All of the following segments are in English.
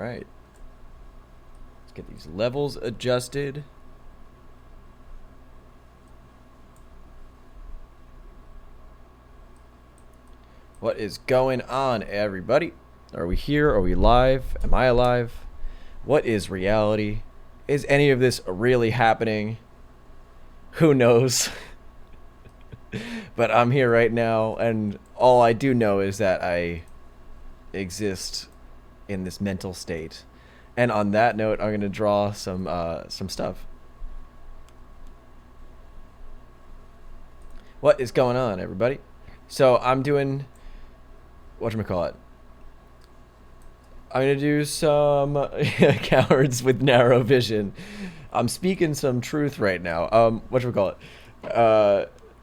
right. Let's get these levels adjusted. What is going on, everybody? Are we here? Are we live? Am I alive? What is reality? Is any of this really happening? Who knows? But I'm here right now, and all I do know is that I exist in this mental state. And on that note, I'm gonna draw some stuff. What is going on, everybody? So I'm doing whatchamacallit. I'm gonna do some cowards with narrow vision. I'm speaking some truth right now. Whatchamacallit.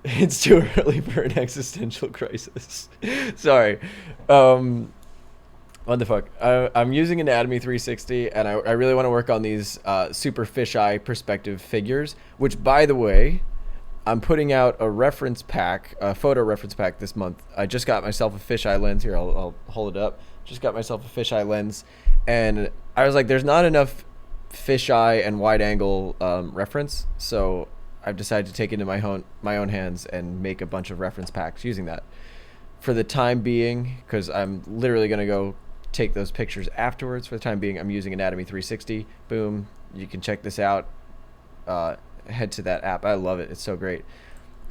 It's too early for an existential crisis. Sorry. What the fuck? I'm using Anatomy 360, and I really want to work on these super fisheye perspective figures, which, by the way, I'm putting out a reference pack, a photo reference pack this month. I just got myself a fisheye lens. Here, I'll hold it up. Just got myself a fisheye lens, and I was like, there's not enough fisheye and wide angle reference, so I've decided to take it into my own hands and make a bunch of reference packs using that. For the time being, because I'm literally going to go take those pictures afterwards. For the time being, I'm using Anatomy 360. Boom. You can check this out. Head to that app. I love it. It's so great.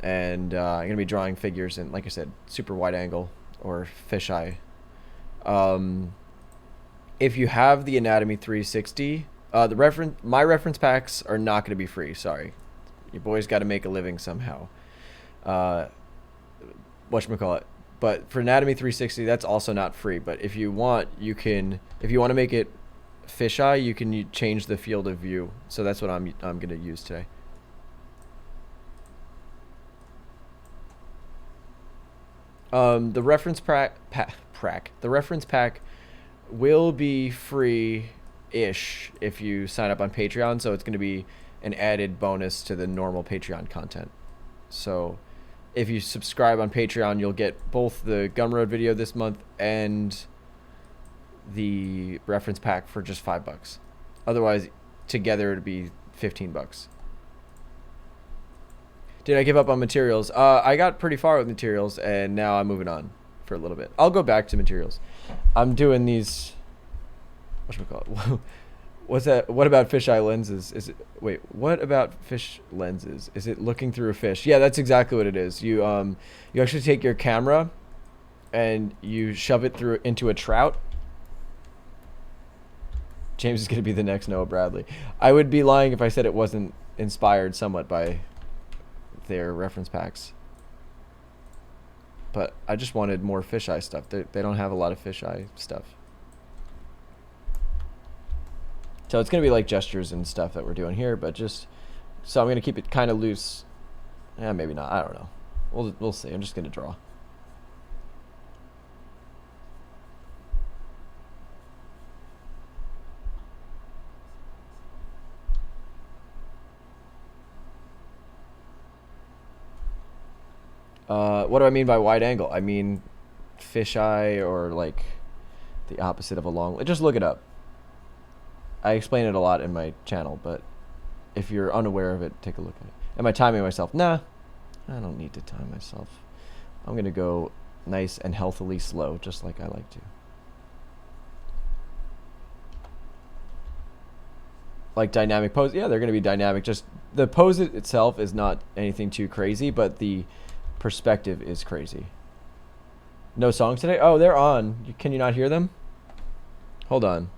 And I'm going to be drawing figures in, like I said, super wide angle or fisheye. If you have the Anatomy 360, my reference packs are not going to be free. Sorry. Your boy's got to make a living somehow. Whatchamacallit. But for Anatomy 360, that's also not free. But if you want, you can. If you want to make it fisheye, you can change the field of view. So that's what I'm going to use today. The reference the reference pack will be free-ish if you sign up on Patreon. So it's going to be an added bonus to the normal Patreon content. So if you subscribe on Patreon, you'll get both the Gumroad video this month and the reference pack for just $5. Otherwise, together it'd be $15. Did I give up on materials? I got pretty far with materials, and now I'm moving on for a little bit. I'll go back to materials. I'm doing these. Whatchamacallit? What's that? What about fisheye lenses? Wait, what about fish lenses? Is it looking through a fish? Yeah, that's exactly what it is. You actually take your camera and you shove it through into a trout. James is going to be the next Noah Bradley. I would be lying if I said it wasn't inspired somewhat by their reference packs. But I just wanted more fisheye stuff. They don't have a lot of fisheye stuff. So it's going to be like gestures and stuff that we're doing here, but just, so I'm going to keep it kind of loose. Yeah, maybe not. I don't know. We'll see. I'm just going to draw. What do I mean by wide angle? I mean fisheye, or like the opposite of a long. Just look it up. I explain it a lot in my channel, but if you're unaware of it, take a look at it. Am I timing myself? Nah, I don't need to time myself. I'm going to go nice and healthily slow, just like I like to. Like dynamic pose. Yeah, they're going to be dynamic. Just the pose itself is not anything too crazy, but the perspective is crazy. No songs today? Oh, they're on. Can you not hear them? Hold on.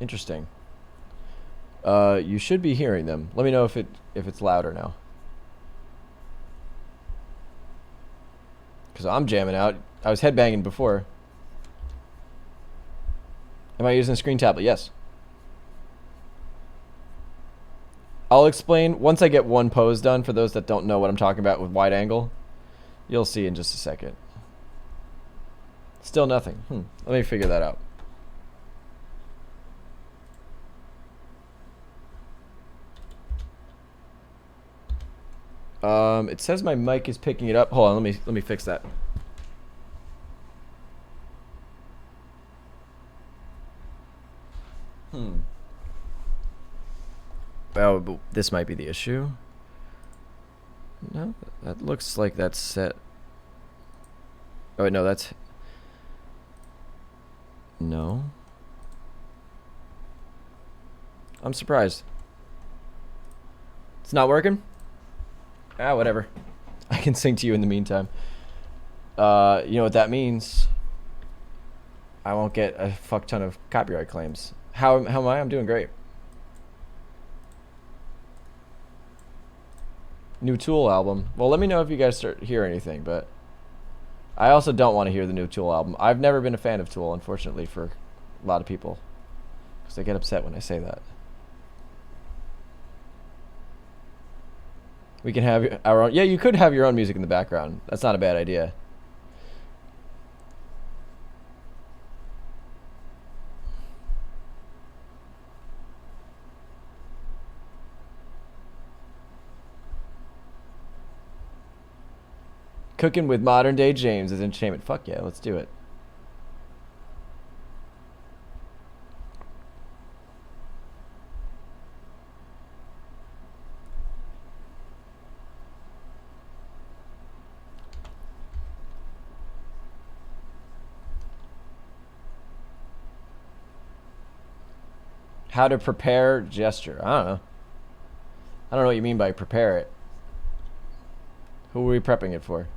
Interesting. You should be hearing them. Let me know if it's louder now. Because I'm jamming out. I was headbanging before. Am I using a screen tablet? Yes. I'll explain once I get one pose done for those that don't know what I'm talking about with wide angle. You'll see in just a second. Still nothing. Let me figure that out. It says my mic is picking it up. Hold on, let me fix that. Oh, but this might be the issue. No, that looks like that's set. Oh wait, no, that's no. I'm surprised. It's not working? Ah, whatever. I can sing to you in the meantime. You know what that means? I won't get a fuck ton of copyright claims. How am I? I'm doing great. New Tool album. Well, let me know if you guys hear anything, but I also don't want to hear the new Tool album. I've never been a fan of Tool, unfortunately, for a lot of people, because they get upset when I say that. We can have our own. Yeah, you could have your own music in the background. That's not a bad idea. Cooking with modern day James is entertainment. Fuck yeah, let's do it. How to prepare gesture. I don't know. I don't know what you mean by prepare it. Who are we prepping it for?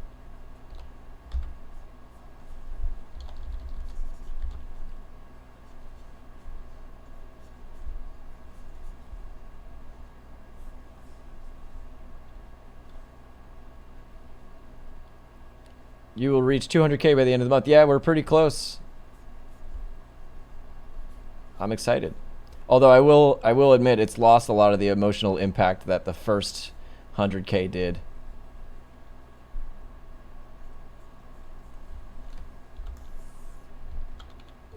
You will reach 200K by the end of the month. Yeah, we're pretty close. I'm excited. Although I will admit it's lost a lot of the emotional impact that the first 100K did.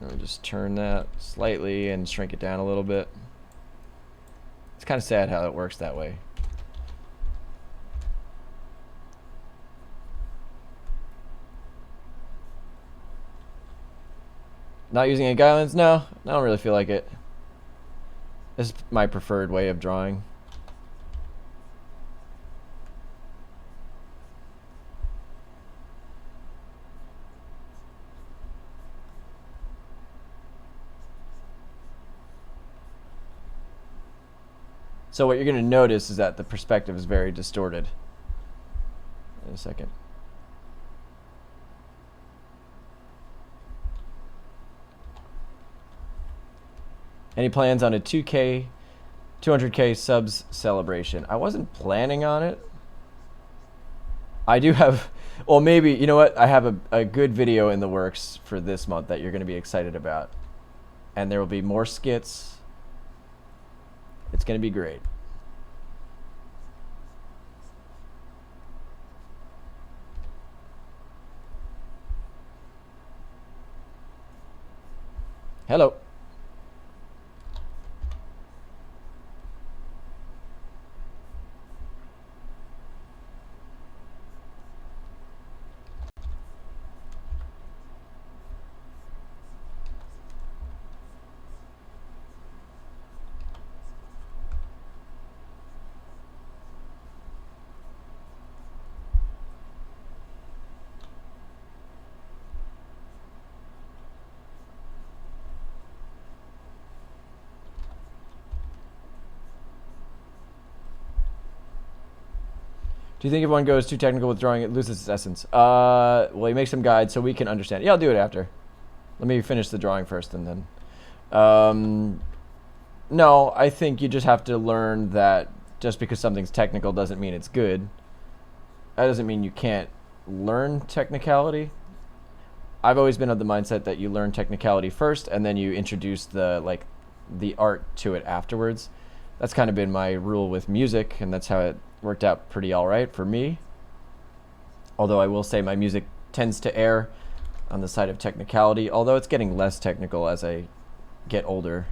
Let me just turn that slightly and shrink it down a little bit. It's kind of sad how it works that way. Not using any guidelines? No, I don't really feel like it. This is my preferred way of drawing. So what you're going to notice is that the perspective is very distorted. In a second. Any plans on a 200K subs celebration? I wasn't planning on it. I do have, well, maybe, you know what? I have a good video in the works for this month that you're going to be excited about. And there will be more skits. It's going to be great. Hello. Do you think if one goes too technical with drawing, it loses its essence? Well, you make some guides so we can understand. Yeah, I'll do it after. Let me finish the drawing first and then. No, I think you just have to learn that just because something's technical doesn't mean it's good. That doesn't mean you can't learn technicality. I've always been of the mindset that you learn technicality first and then you introduce the art to it afterwards. That's kind of been my rule with music, and that's how it worked out pretty all right for me. Although I will say my music tends to err on the side of technicality, although it's getting less technical as I get older.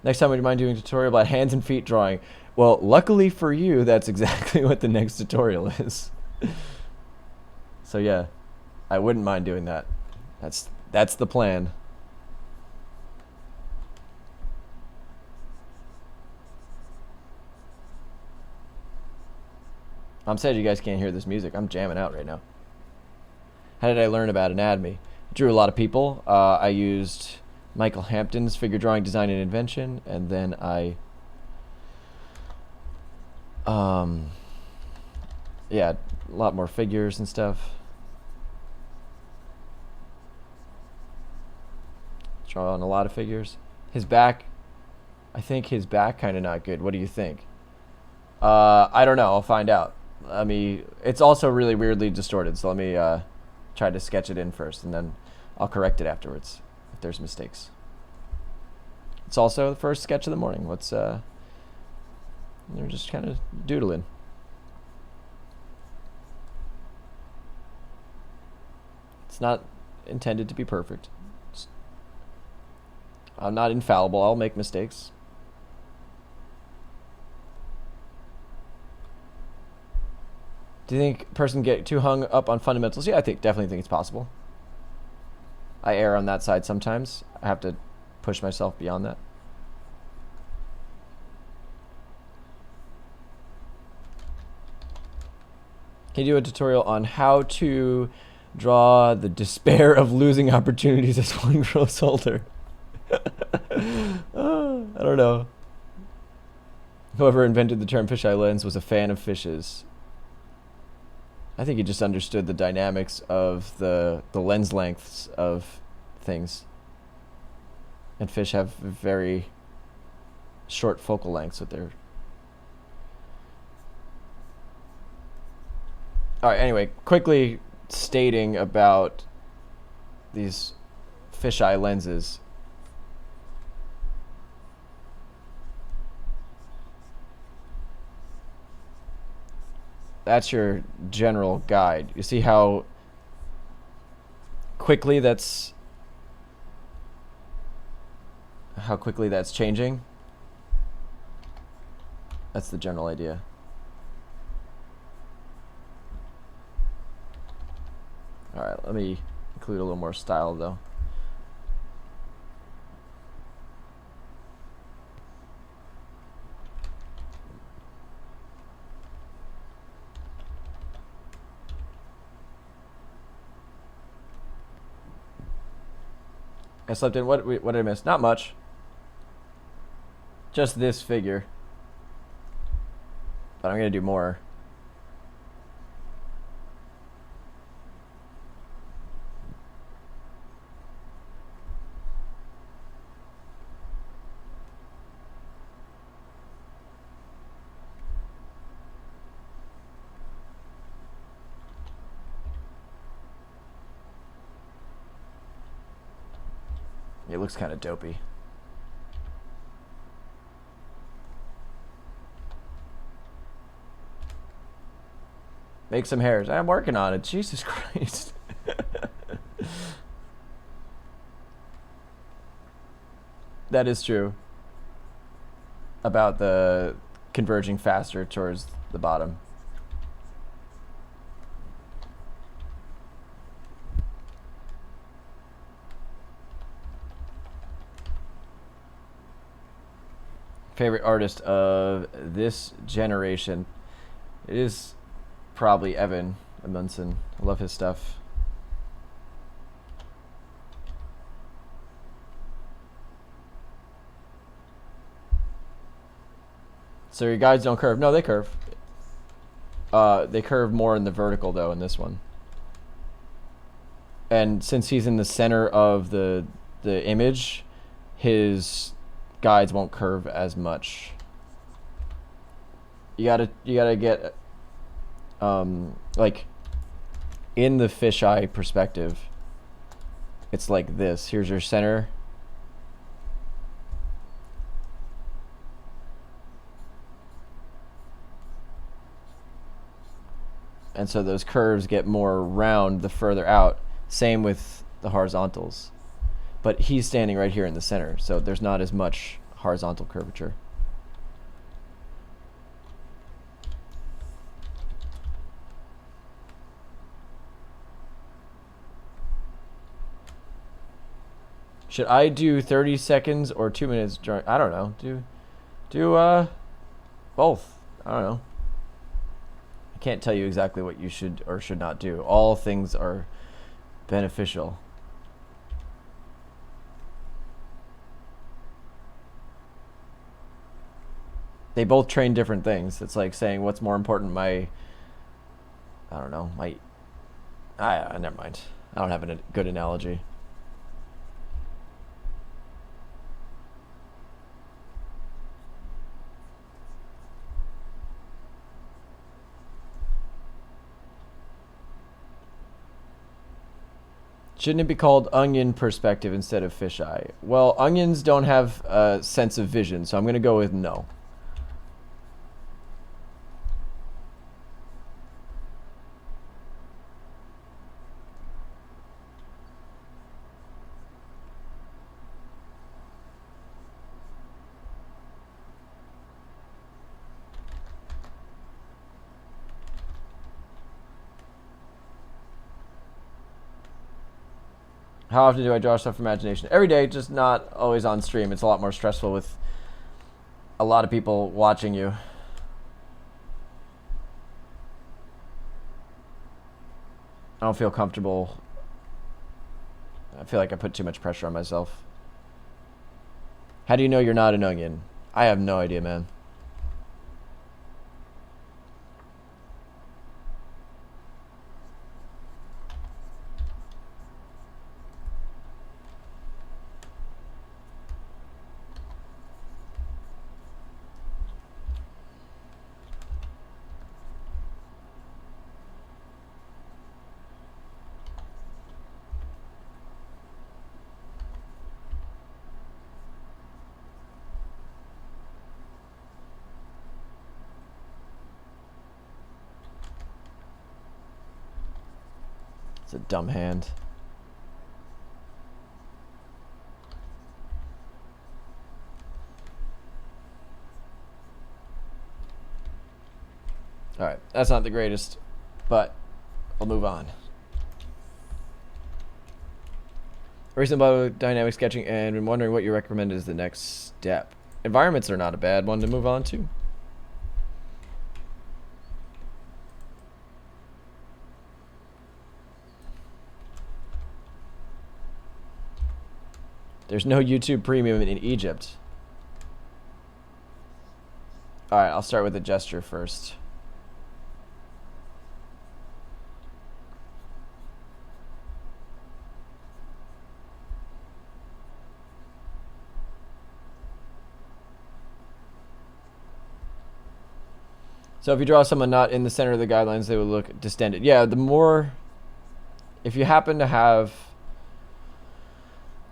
Next time, would you mind doing a tutorial about hands and feet drawing? Well, luckily for you, that's exactly what the next tutorial is. So yeah, I wouldn't mind doing that. That's the plan. I'm sad you guys can't hear this music. I'm jamming out right now. How did I learn about anatomy? I drew a lot of people. I used Michael Hampton's Figure Drawing, Design, and Invention, and then yeah, a lot more figures and stuff. Drawing a lot of figures. His back, I think his back kind of not good. What do you think? I don't know. I'll find out. It's also really weirdly distorted, so let me try to sketch it in first, and then I'll correct it afterwards if there's mistakes. It's also the first sketch of the morning. They're just kind of doodling. It's not intended to be perfect. I'm not infallible. I'll make mistakes. Do you think a person get too hung up on fundamentals? Yeah, definitely think it's possible. I err on that side sometimes. I have to push myself beyond that. Can you do a tutorial on how to draw the despair of losing opportunities as one grows older? I don't know. Whoever invented the term fisheye lens was a fan of fishes. I think he just understood the dynamics of the lens lengths of things. And fish have very short focal lengths with their... Alright, anyway, quickly stating about these fisheye lenses. That's your general guide. You see how quickly that's changing? That's the general idea. Alright, let me include a little more style though. I slept in. What did I miss? Not much. Just this figure. But I'm gonna do more. It looks kind of dopey. Make some hairs. I'm working on it. Jesus Christ. That is true. About the converging faster towards the bottom. Favorite artist of this generation? It is probably Evan Amundsen. I love his stuff. So your guides don't curve? No, they curve. They curve more in the vertical though in this one. And since he's in the center of the image, his guides won't curve as much. You gotta get like in the fisheye perspective, it's like this. Here's your center. And so those curves get more round the further out. Same with the horizontals. But he's standing right here in the center, so there's not as much horizontal curvature. Should I do 30 seconds or 2 minutes during? I don't know. Do both. I don't know. I can't tell you exactly what you should or should not do. All things are beneficial. They both train different things. It's like saying what's more important, I don't know, never mind. I don't have a good analogy. Shouldn't it be called onion perspective instead of fisheye? Well, onions don't have a sense of vision, so I'm going to go with no. How often do I draw stuff from imagination? Every day, just not always on stream. It's a lot more stressful with a lot of people watching you. I don't feel comfortable. I feel like I put too much pressure on myself. How do you know you're not an onion? I have no idea, man. It's a dumb hand. Alright, that's not the greatest, but I'll move on. Recently about dynamic sketching and been wondering what you recommend is the next step. Environments are not a bad one to move on to. There's no YouTube Premium in Egypt. Alright, I'll start with the gesture first. So if you draw someone not in the center of the guidelines, they will look distended. Yeah, the more... If you happen to have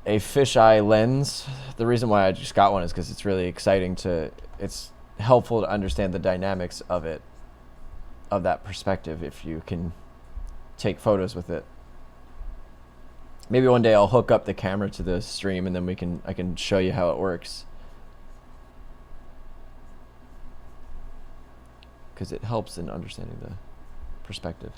a fisheye lens, the reason why I just got one is because it's really exciting to... It's helpful to understand the dynamics of it, of that perspective, if you can take photos with it. Maybe one day I'll hook up the camera to the stream and then I can show you how it works. Because it helps in understanding the perspective.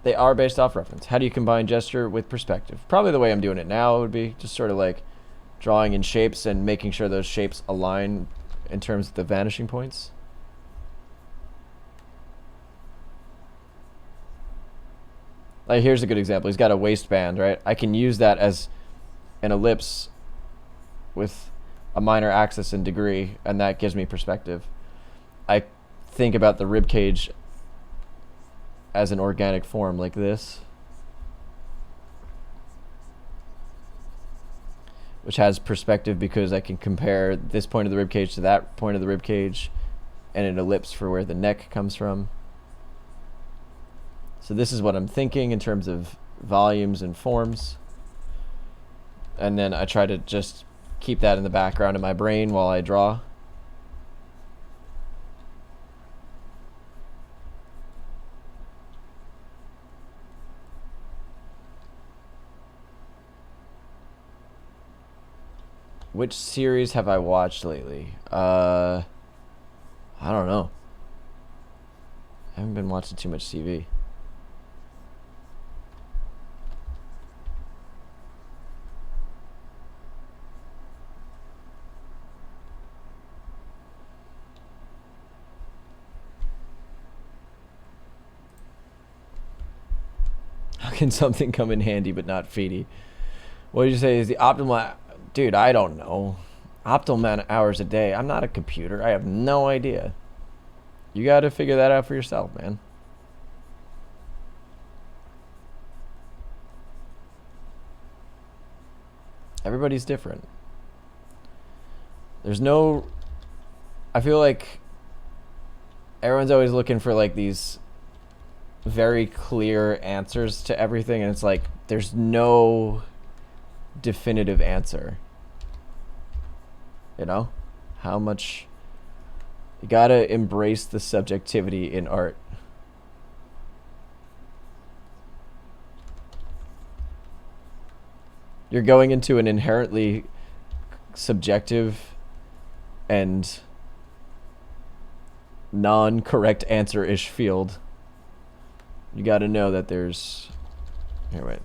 They are based off reference. How do you combine gesture with perspective? Probably the way I'm doing it now would be just sort of like drawing in shapes and making sure those shapes align in terms of the vanishing points. Like here's a good example. He's got a waistband, right? I can use that as an ellipse with a minor axis and degree, and that gives me perspective. I think about the rib cage as an organic form like this, which has perspective because I can compare this point of the rib cage to that point of the rib cage, and an ellipse for where the neck comes from. So this is what I'm thinking in terms of volumes and forms. And then I try to just keep that in the background in my brain while I draw. Which series have I watched lately? I don't know. I haven't been watching too much TV. How can something come in handy but not feedy? What did you say is the optimal... Dude, I don't know. Optimal amount of hours a day. I'm not a computer. I have no idea. You got to figure that out for yourself, man. Everybody's different. There's no... I feel like everyone's always looking for like these very clear answers to everything, and it's like there's no definitive answer. You know? How much... You gotta embrace the subjectivity in art. You're going into an inherently subjective and non-correct answer-ish field. You gotta know that there's... Here, wait.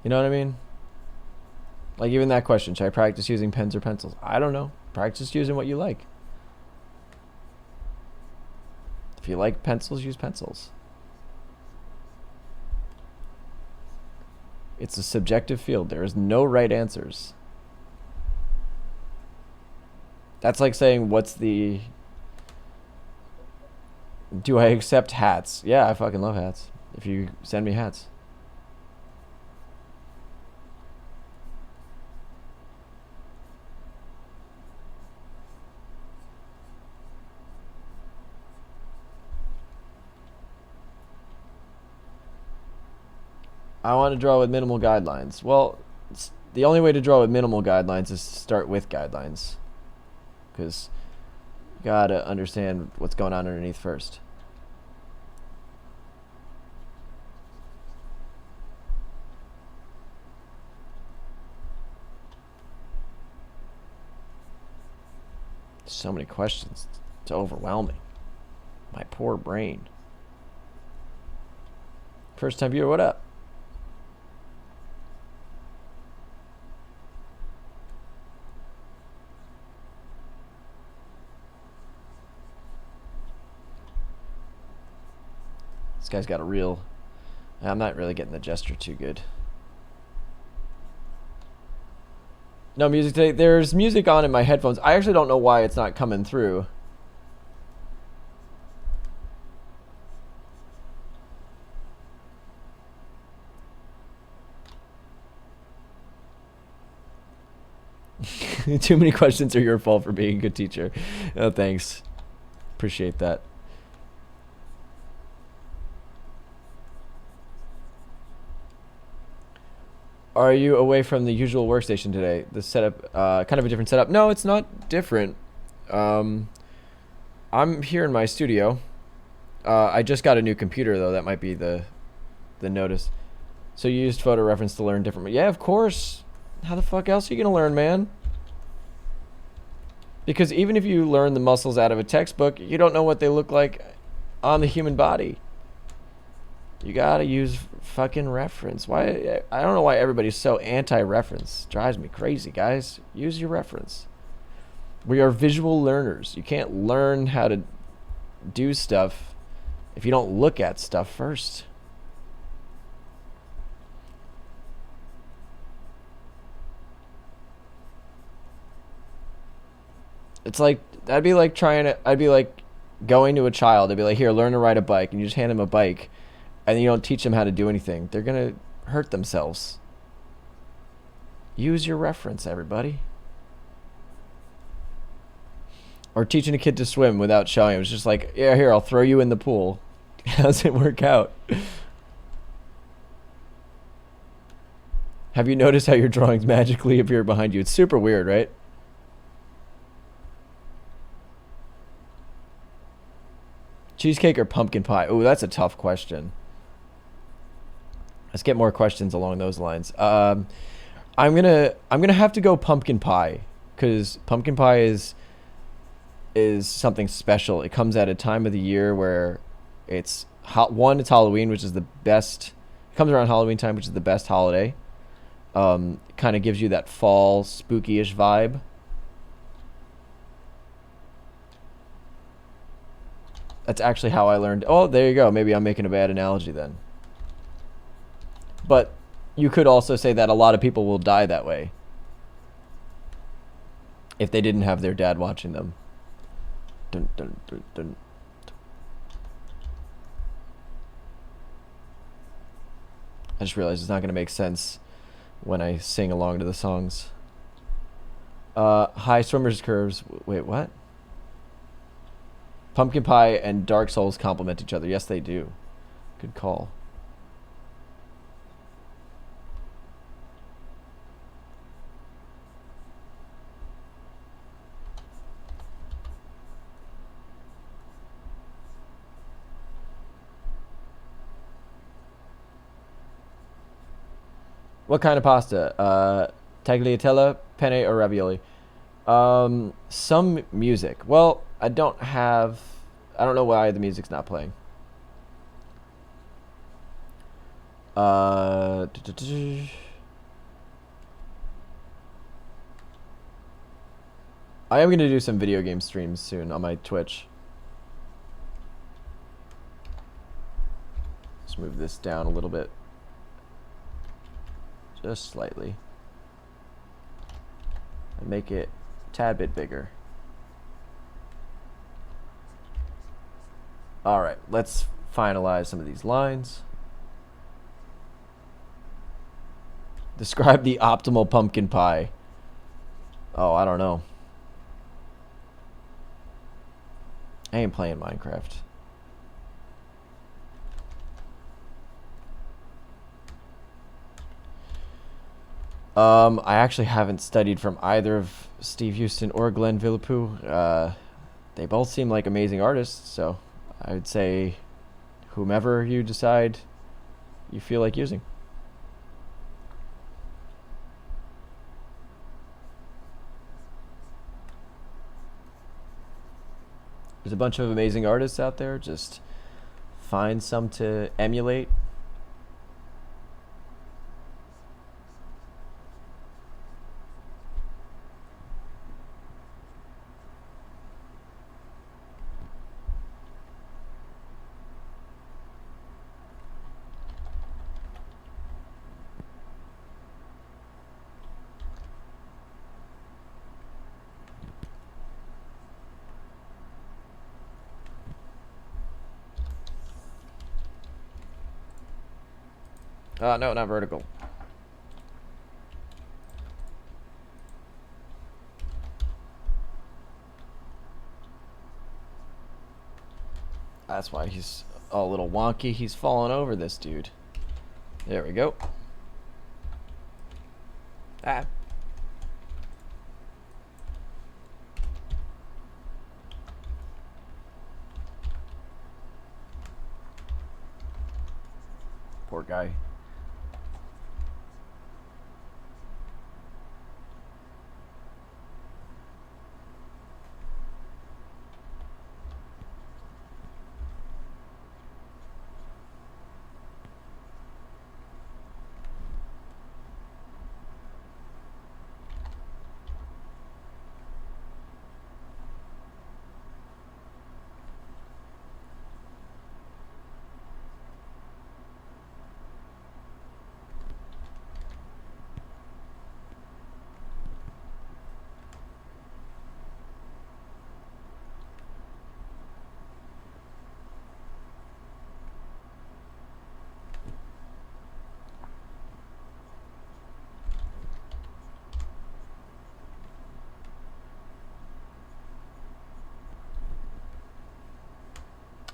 You know what I mean? Like even that question, should I practice using pens or pencils? I don't know. Practice using what you like. If you like pencils, use pencils. It's a subjective field. There is no right answers. That's like saying, what's the... Do I accept hats? Yeah, I fucking love hats. If you send me hats. I want to draw with minimal guidelines. Well, the only way to draw with minimal guidelines is to start with guidelines. Because you gotta understand what's going on underneath first. So many questions. It's overwhelming. My poor brain. First time viewer, what up? This guy's got a real... I'm not really getting the gesture too good. No music today. There's music on in my headphones. I actually don't know why it's not coming through. Too many questions are your fault for being a good teacher. Oh, thanks. Appreciate that. Are you away from the usual workstation today? The setup, kind of a different setup. No, it's not different. I'm here in my studio. I just got a new computer though. That might be the notice. So you used photo reference to learn different. Yeah, of course. How the fuck else are you gonna learn, man? Because even if you learn the muscles out of a textbook, you don't know what they look like on the human body. You gotta use fucking reference. Why? I don't know why everybody's so anti-reference. Drives me crazy, guys. Use your reference. We are visual learners. You can't learn how to do stuff if you don't look at stuff first. It's like, that'd be like I'd be like going to a child. I'd be like, here, learn to ride a bike. And you just hand them a bike. And you don't teach them how to do anything. They're going to hurt themselves. Use your reference, everybody. Or teaching a kid to swim without showing him. It's just like, yeah, here, I'll throw you in the pool. How does it work out? Have you noticed how your drawings magically appear behind you? It's super weird, right? Cheesecake or pumpkin pie? Oh, that's a tough question. Let's get more questions along those lines. I'm gonna have to go pumpkin pie because pumpkin pie is something special. It comes at a time of the year where it's one, it's Halloween, which is the best. It comes around Halloween time, which is the best holiday. Kind of gives you that fall spooky-ish vibe. That's actually how I learned. Oh, there you go. Maybe I'm making a bad analogy then. But you could also say that a lot of people will die that way if they didn't have their dad watching them. Dun, dun, dun, dun. I just realized it's not going to make sense when I sing along to the songs. High swimmers curves. Wait, what? Pumpkin pie and Dark Souls complement each other. Yes, they do. Good call. What kind of pasta? Tagliatelle, penne, or ravioli? Some music. Well, I don't know why the music's not playing. I am going to do some video game streams soon on my Twitch. Let's move this down a little bit. Just slightly. And make it a tad bit bigger. Alright, let's finalize some of these lines. Describe the optimal pumpkin pie. Oh, I don't know. I ain't playing Minecraft. I actually haven't studied from either of Steve Houston or Glenn Villepeu. They both seem like amazing artists, so I would say whomever you decide you feel like using. There's a bunch of amazing artists out there. Just find some to emulate. No, not vertical. That's why he's a little wonky. He's falling over this dude. There we go. Ah. Poor guy.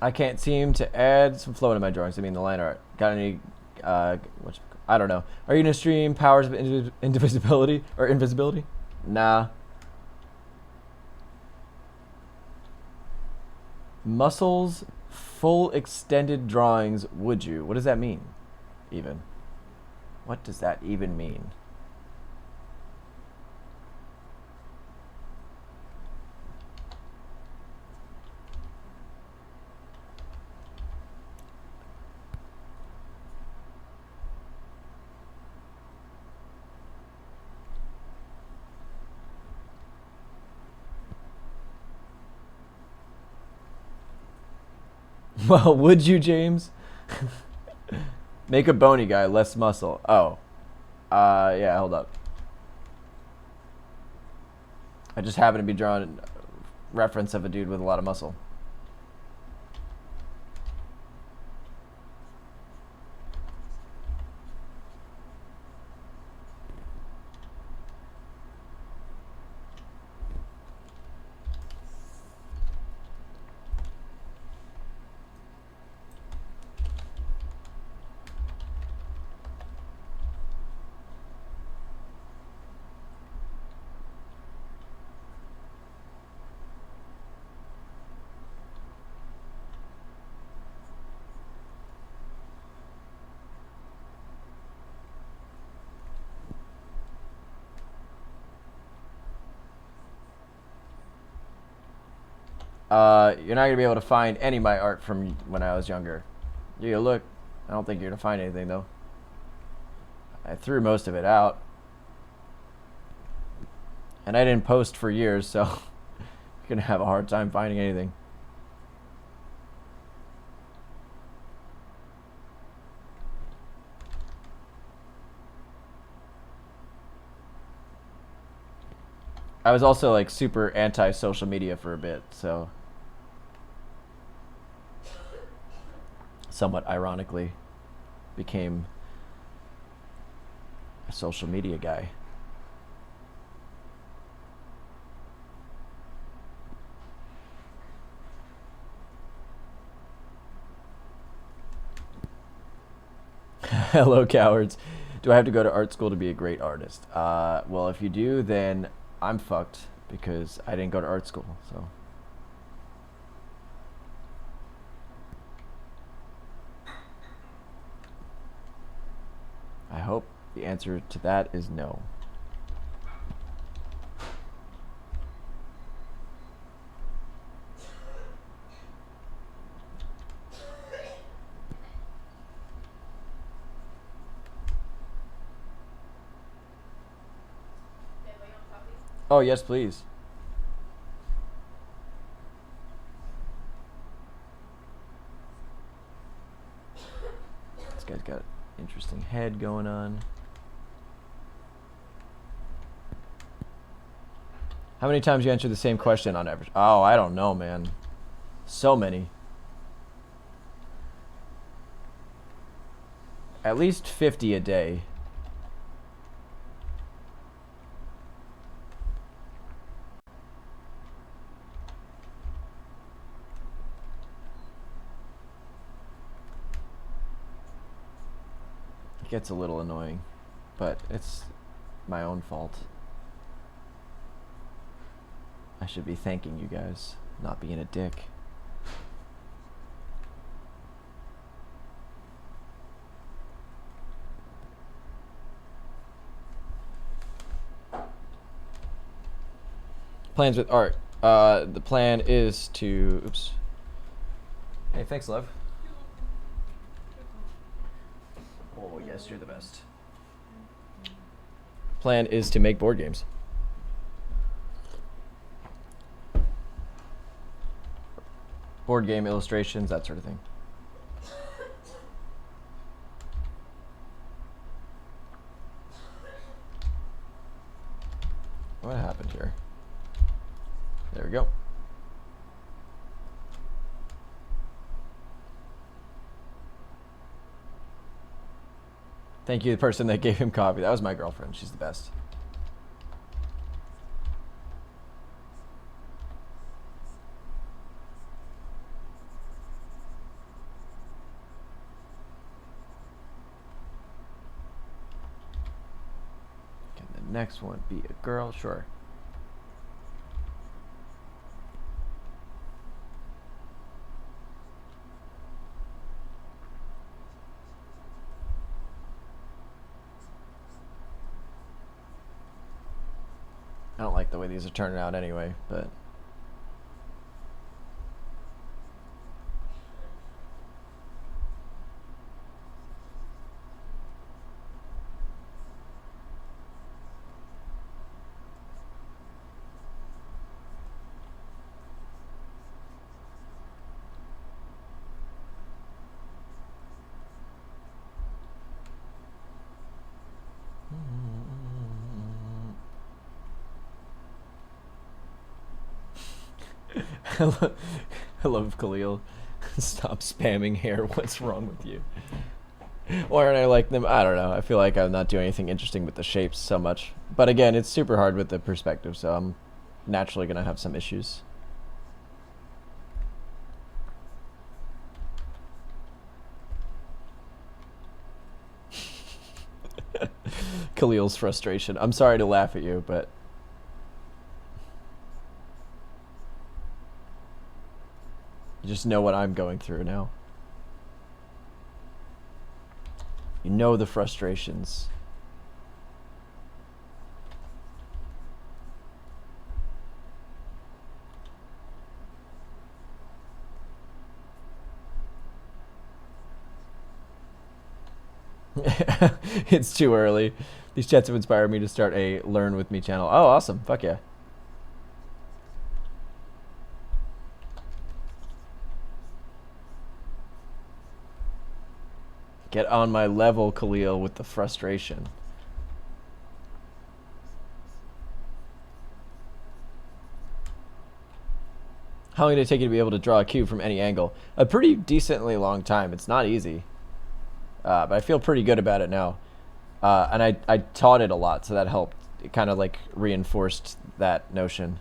I can't seem to add some flow to my drawings. I mean, the line art. Got any Which I don't know. Are you gonna stream Powers of Indivisibility or Invisibility? Nah. Muscles, full extended drawings. Would you? What does that mean? Even. What does that even mean? Well, would you, James? Make a bony guy, less muscle. Oh. Yeah, hold up. I just happen to be drawing a reference of a dude with a lot of muscle. You're not gonna be able to find any of my art from when I was younger. You look. I don't think you're gonna find anything though. I threw most of it out, and I didn't post for years, so you're gonna have a hard time finding anything. I was also like super anti-social media for a bit, so somewhat ironically became a social media guy. Hello, cowards. Do I have to go to art school to be a great artist? Well, if you do, then I'm fucked because I didn't go to art school, so. I hope the answer to that is no. Oh, yes, please. This guy's got an interesting head going on. How many times you answer the same question on average? Oh, I don't know, man. So many. At least 50 a day. It gets a little annoying, but it's my own fault. I should be thanking you guys, not being a dick. Plans with art. The plan is to. Oops. Hey, thanks, love. Oh, yes, you're the best. Plan is to make board games. Board game illustrations, that sort of thing. What happened here? There we go. Thank you, the person that gave him coffee. That was my girlfriend. She's the best. next one be a girl? Sure. I don't like the way these are turning out anyway, but I love Khalil. Stop spamming hair. What's wrong with you? Why aren't I like them? I don't know. I feel like I'm not doing anything interesting with the shapes so much. But again, it's super hard with the perspective, so I'm naturally going to have some issues. Khalil's frustration. I'm sorry to laugh at you, but you just know what I'm going through now. You know the frustrations. It's too early. These chats have inspired me to start a Learn With Me channel. Oh, awesome. Fuck yeah. Get on my level, Khalil, with the frustration. How long did it take you to be able to draw a cube from any angle? A pretty decently long time. It's not easy. But I feel pretty good about it now. And I taught it a lot, so that helped. It kind of like reinforced that notion.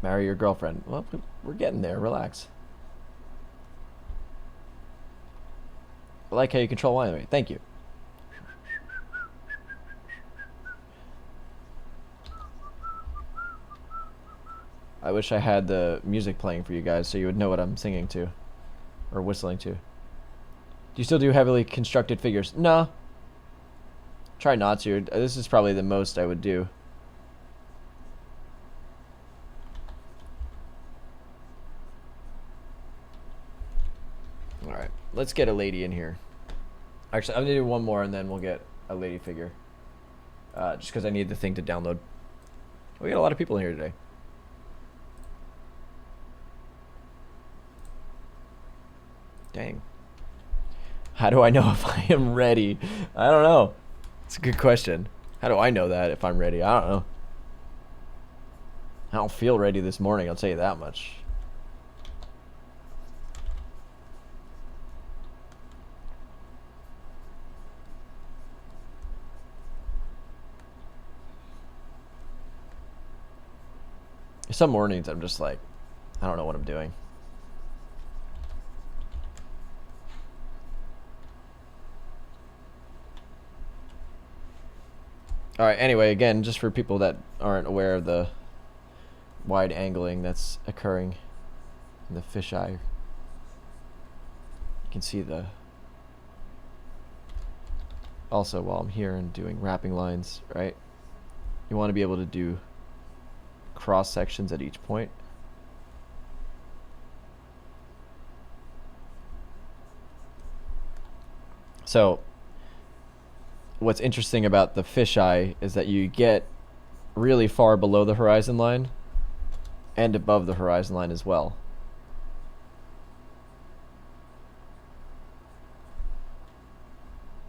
Marry your girlfriend. Well, we're getting there. Relax. I like how you control wine. Thank you. I wish I had the music playing for you guys so you would know what I'm singing to. Or whistling to. Do you still do heavily constructed figures? No. Try not to. This is probably the most I would do. Alright, let's get a lady in here. Actually, I'm going to do one more and then we'll get a lady figure. Just because I need the thing to download. We got a lot of people in here today. Dang. How do I know if I am ready? I don't know. It's a good question. How do I know that if I'm ready? I don't know. I don't feel ready this morning, I'll tell you that much. Some mornings I'm just like, I don't know what I'm doing. Alright, anyway, again, just for people that aren't aware of the wide angling that's occurring in the fisheye, you can see the... Also, while I'm here and doing wrapping lines, right, you want to be able to do cross sections at each point. So what's interesting about the fisheye is that you get really far below the horizon line and above the horizon line as well.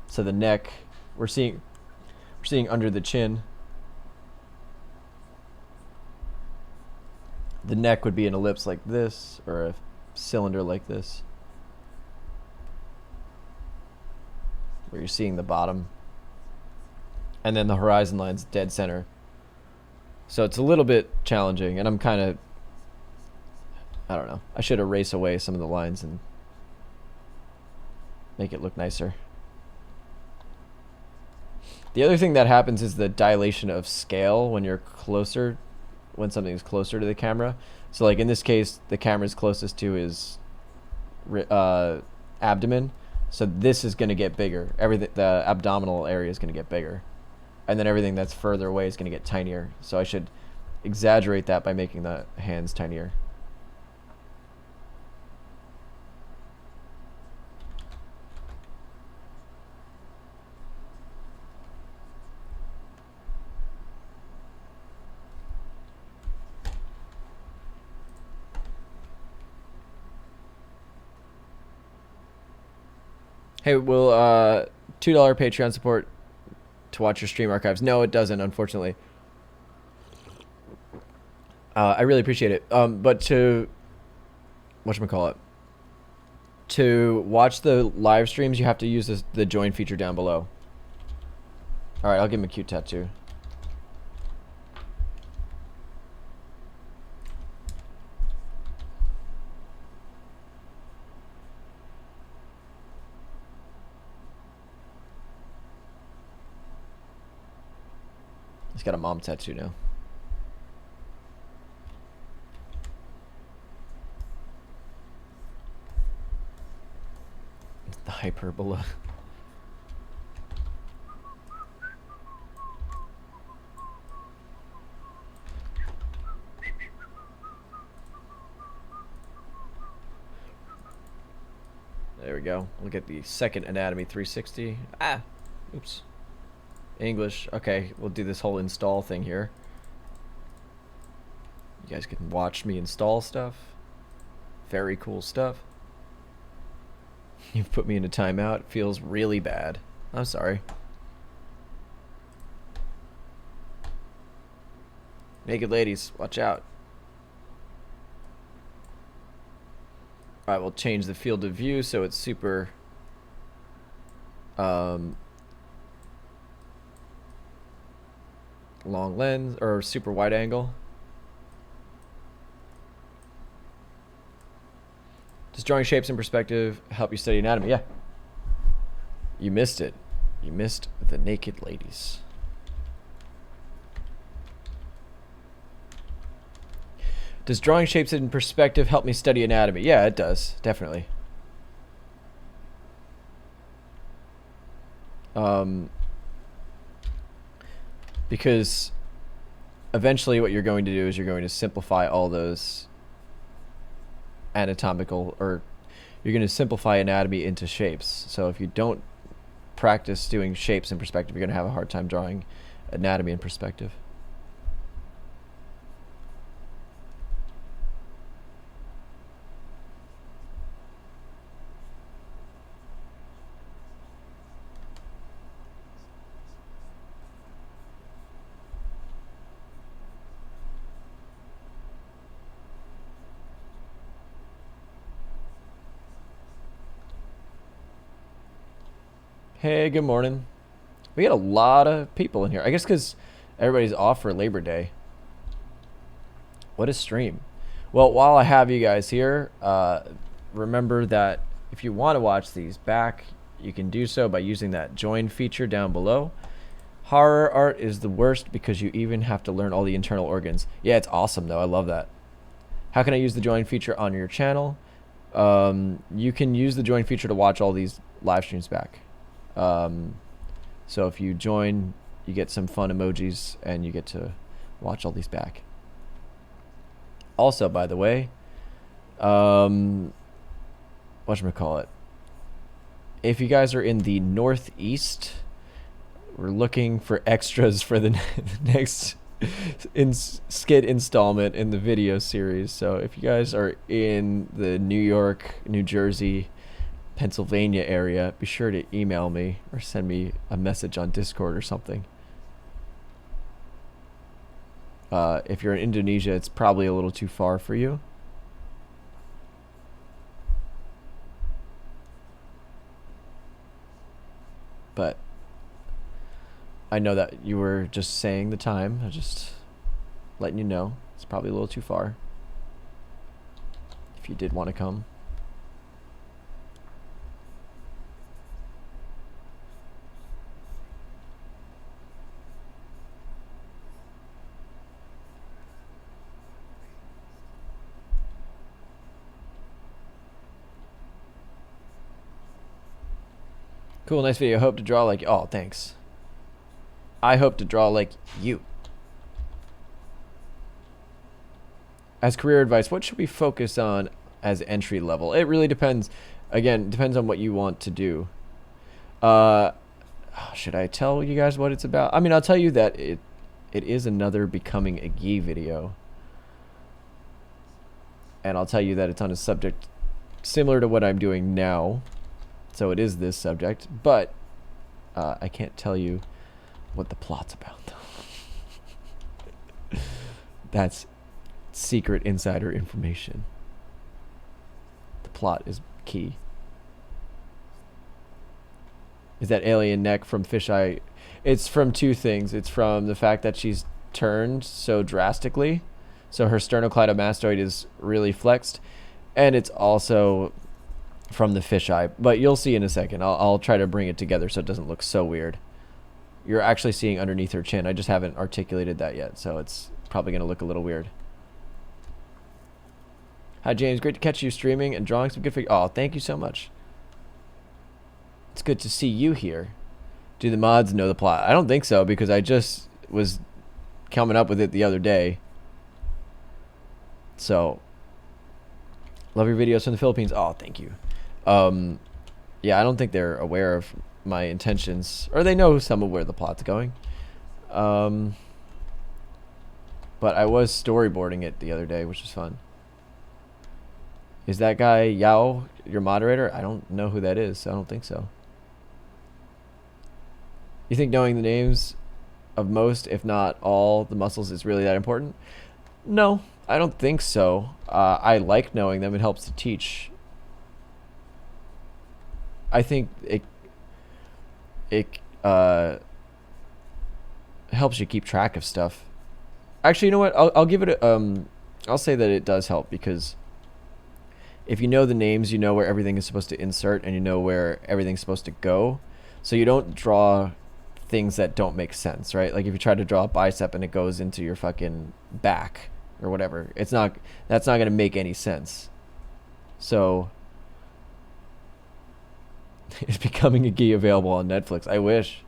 So the neck, we're seeing under the chin. The neck would be an ellipse like this, or a cylinder like this. where you're seeing the bottom. And then the horizon line's dead center. So it's a little bit challenging, and I'm kind of, I don't know. I should erase away some of the lines and make it look nicer. The other thing that happens is the dilation of scale when you're closer, when something's closer to the camera. So like in this case, the camera's closest to his abdomen. So this is going to get bigger. Everything, the abdominal area is going to get bigger. And then everything that's further away is going to get tinier. So I should exaggerate that by making the hands tinier. Hey, will $2 Patreon support to watch your stream archives? No, it doesn't, unfortunately. I really appreciate it. But to whatchamacallit, to watch the live streams, you have to use the join feature down below. All right, I'll give him a cute tattoo. He's got a mom tattoo now. The hyperbola. There we go. Look at the second Anatomy 360. Ah, oops. English. Okay, we'll do this whole install thing here. You guys can watch me install stuff. Very cool stuff. You've put me in a timeout. It feels really bad. I'm sorry. Naked ladies, watch out. Alright, we'll change the field of view so it's super long lens or super wide angle. Does drawing shapes in perspective help you study anatomy? Yeah. You missed it. You missed the naked ladies. Does drawing shapes in perspective help me study anatomy? Yeah, it does. Definitely. Because eventually what you're going to do is you're going to simplify all those anatomical, or you're going to simplify anatomy into shapes. So if you don't practice doing shapes in perspective, you're going to have a hard time drawing anatomy in perspective. Hey, good morning. We got a lot of people in here. I guess because everybody's off for Labor Day. What a stream. Well, while I have you guys here, remember that if you want to watch these back, you can do so by using that join feature down below. Horror art is the worst because you even have to learn all the internal organs. Yeah, it's awesome though. I love that. How can I use the join feature on your channel? You can use the join feature to watch all these live streams back. So if you join, you get some fun emojis and you get to watch all these back. Also, by the way, whatchamacallit, if you guys are in the Northeast, we're looking for extras for the next skit installment in the video series. So if you guys are in the New York, New Jersey, Pennsylvania area, be sure to email me or send me a message on Discord or something. If you're in Indonesia, it's probably a little too far for you. but I know that you were just saying the time. I just letting you know it's probably a little too far if you did want to come. Cool, nice video. Hope to draw like, oh, thanks. I hope to draw like you. As career advice, what should we focus on as entry level? It really depends. Again, depends on what you want to do. Should I tell you guys what it's about? I mean, I'll tell you that it is another Becoming a Gi video. And I'll tell you that it's on a subject similar to what I'm doing now. So it is this subject, but I can't tell you what the plot's about, though. That's secret insider information. The plot is key. Is that alien neck from Fisheye? It's from two things. It's from the fact that she's turned so drastically, so her sternocleidomastoid is really flexed, and it's also from the fisheye, but you'll see in a second. I'll try to bring it together so it doesn't look so weird. You're actually seeing underneath her chin. I just haven't articulated that yet, so it's probably going to look a little weird. Hi, James. Great to catch you streaming and drawing some good figures. Oh, thank you so much. It's good to see you here. Do the mods know the plot? I don't think so, because I just was coming up with it the other day. So, love your videos from the Philippines. Oh, thank you. Yeah, I don't think they're aware of my intentions, or they know some of where the plot's going. But I was storyboarding it the other day, which was fun. Is that guy Yao your moderator? I don't know who that is, so I don't think so. You think knowing the names of most, if not all, the muscles is really that important? No, I don't think so. I like knowing them. It helps to teach. I think it helps you keep track of stuff. Actually, you know what? I'll give it a, I'll say that it does help, because if you know the names, you know where everything is supposed to insert, and you know where everything's supposed to go. So you don't draw things that don't make sense, right? Like if you try to draw a bicep and it goes into your fucking back or whatever, that's not going to make any sense. So it's Becoming a Gi available on Netflix. I wish.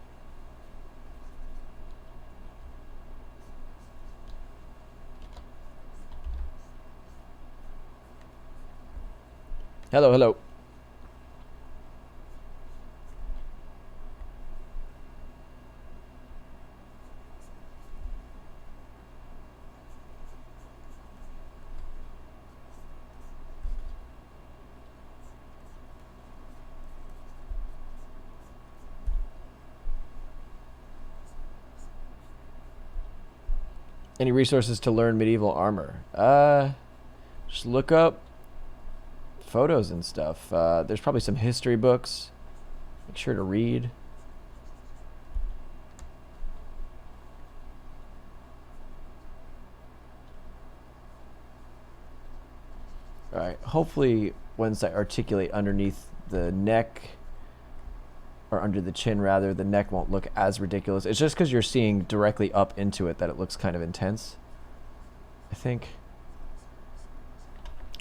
Hello, hello. Any resources to learn medieval armor? Just look up photos and stuff. There's probably some history books. Make sure to read. All right. Hopefully, once I articulate underneath the neck, or under the chin rather, the neck won't look as ridiculous. It's just because you're seeing directly up into it that it looks kind of intense, I think.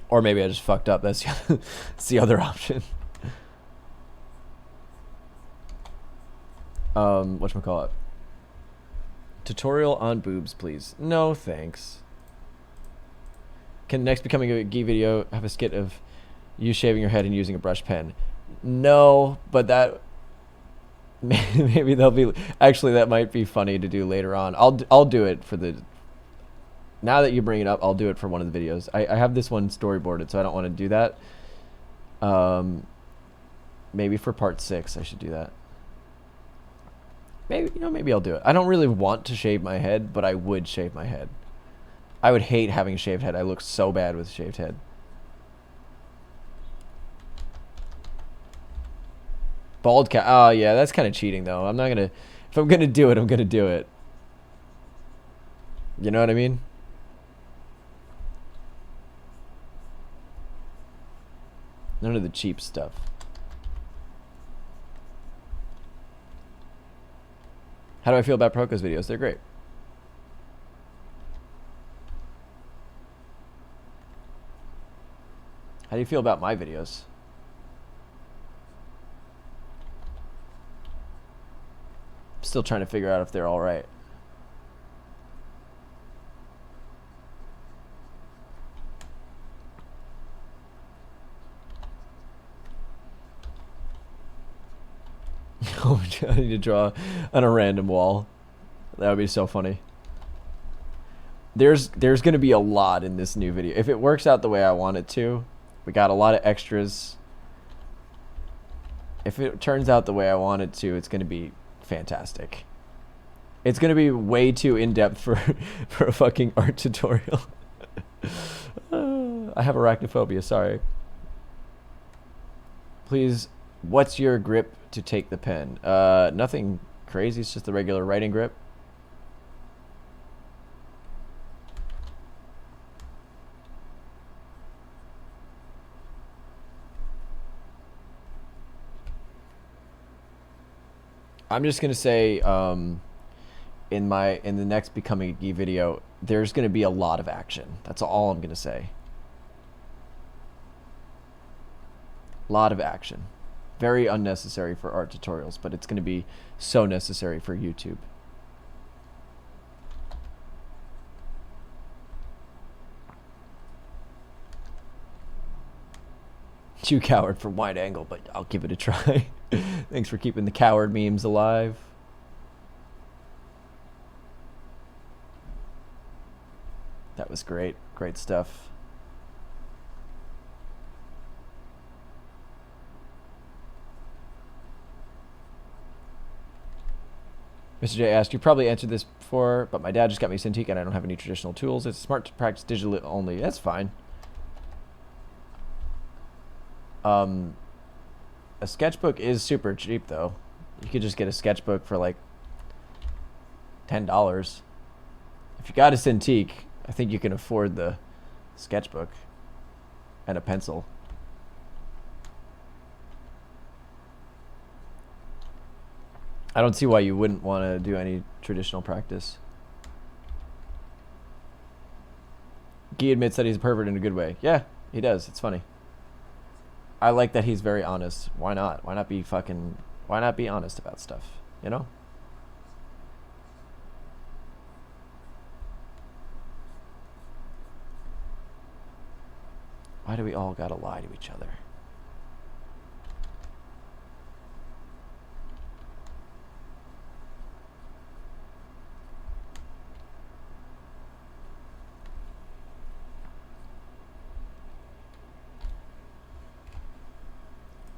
Or maybe I just fucked up. That's the other option. Whatchamacallit? Tutorial on boobs, please. No, thanks. Can the next Becoming a Gi video have a skit of you shaving your head and using a brush pen? No, but that... maybe they'll be... Actually, that might be funny to do later on. I'll do it for the... Now that you bring it up, I'll do it for one of the videos. I have this one storyboarded, so I don't want to do that. Maybe for part 6, I should do that. Maybe, you know, maybe I'll do it. I don't really want to shave my head, but I would shave my head. I would hate having a shaved head. I look so bad with a shaved head. Bald cat. Oh yeah, that's kind of cheating though. I'm not gonna. If I'm gonna do it, I'm gonna do it. You know what I mean? None of the cheap stuff. How do I feel about Proko's videos? They're great. How do you feel about my videos? I'm still trying to figure out if they're all right. I need to draw on a random wall. That would be so funny. There's going to be a lot in this new video. If it works out the way I want it to, we got a lot of extras. If it turns out the way I want it to, it's going to be fantastic. It's going to be way too in-depth for a fucking art tutorial. I have arachnophobia, sorry. Please, what's your grip to take the pen? Nothing crazy, it's just the regular writing grip. I'm just gonna say, in the next Becoming a Geek video, there's gonna be a lot of action. That's all I'm gonna say. A lot of action. Very unnecessary for art tutorials, but it's gonna be so necessary for YouTube. Too coward for wide angle, but I'll give it a try. Thanks for keeping the coward memes alive. That was great. Great stuff. Mr. J asked, you probably answered this before, but my dad just got me Cintiq and I don't have any traditional tools. It's smart to practice digitally only. That's fine. A sketchbook is super cheap though. You could just get a sketchbook for like $10. If you got a Cintiq, I think you can afford the sketchbook and a pencil. I don't see why you wouldn't want to do any traditional practice. Guy admits that he's a pervert in a good way. Yeah, he does. It's funny. I like that he's very honest. Why not? Why not be honest about stuff, you know? Why do we all gotta lie to each other?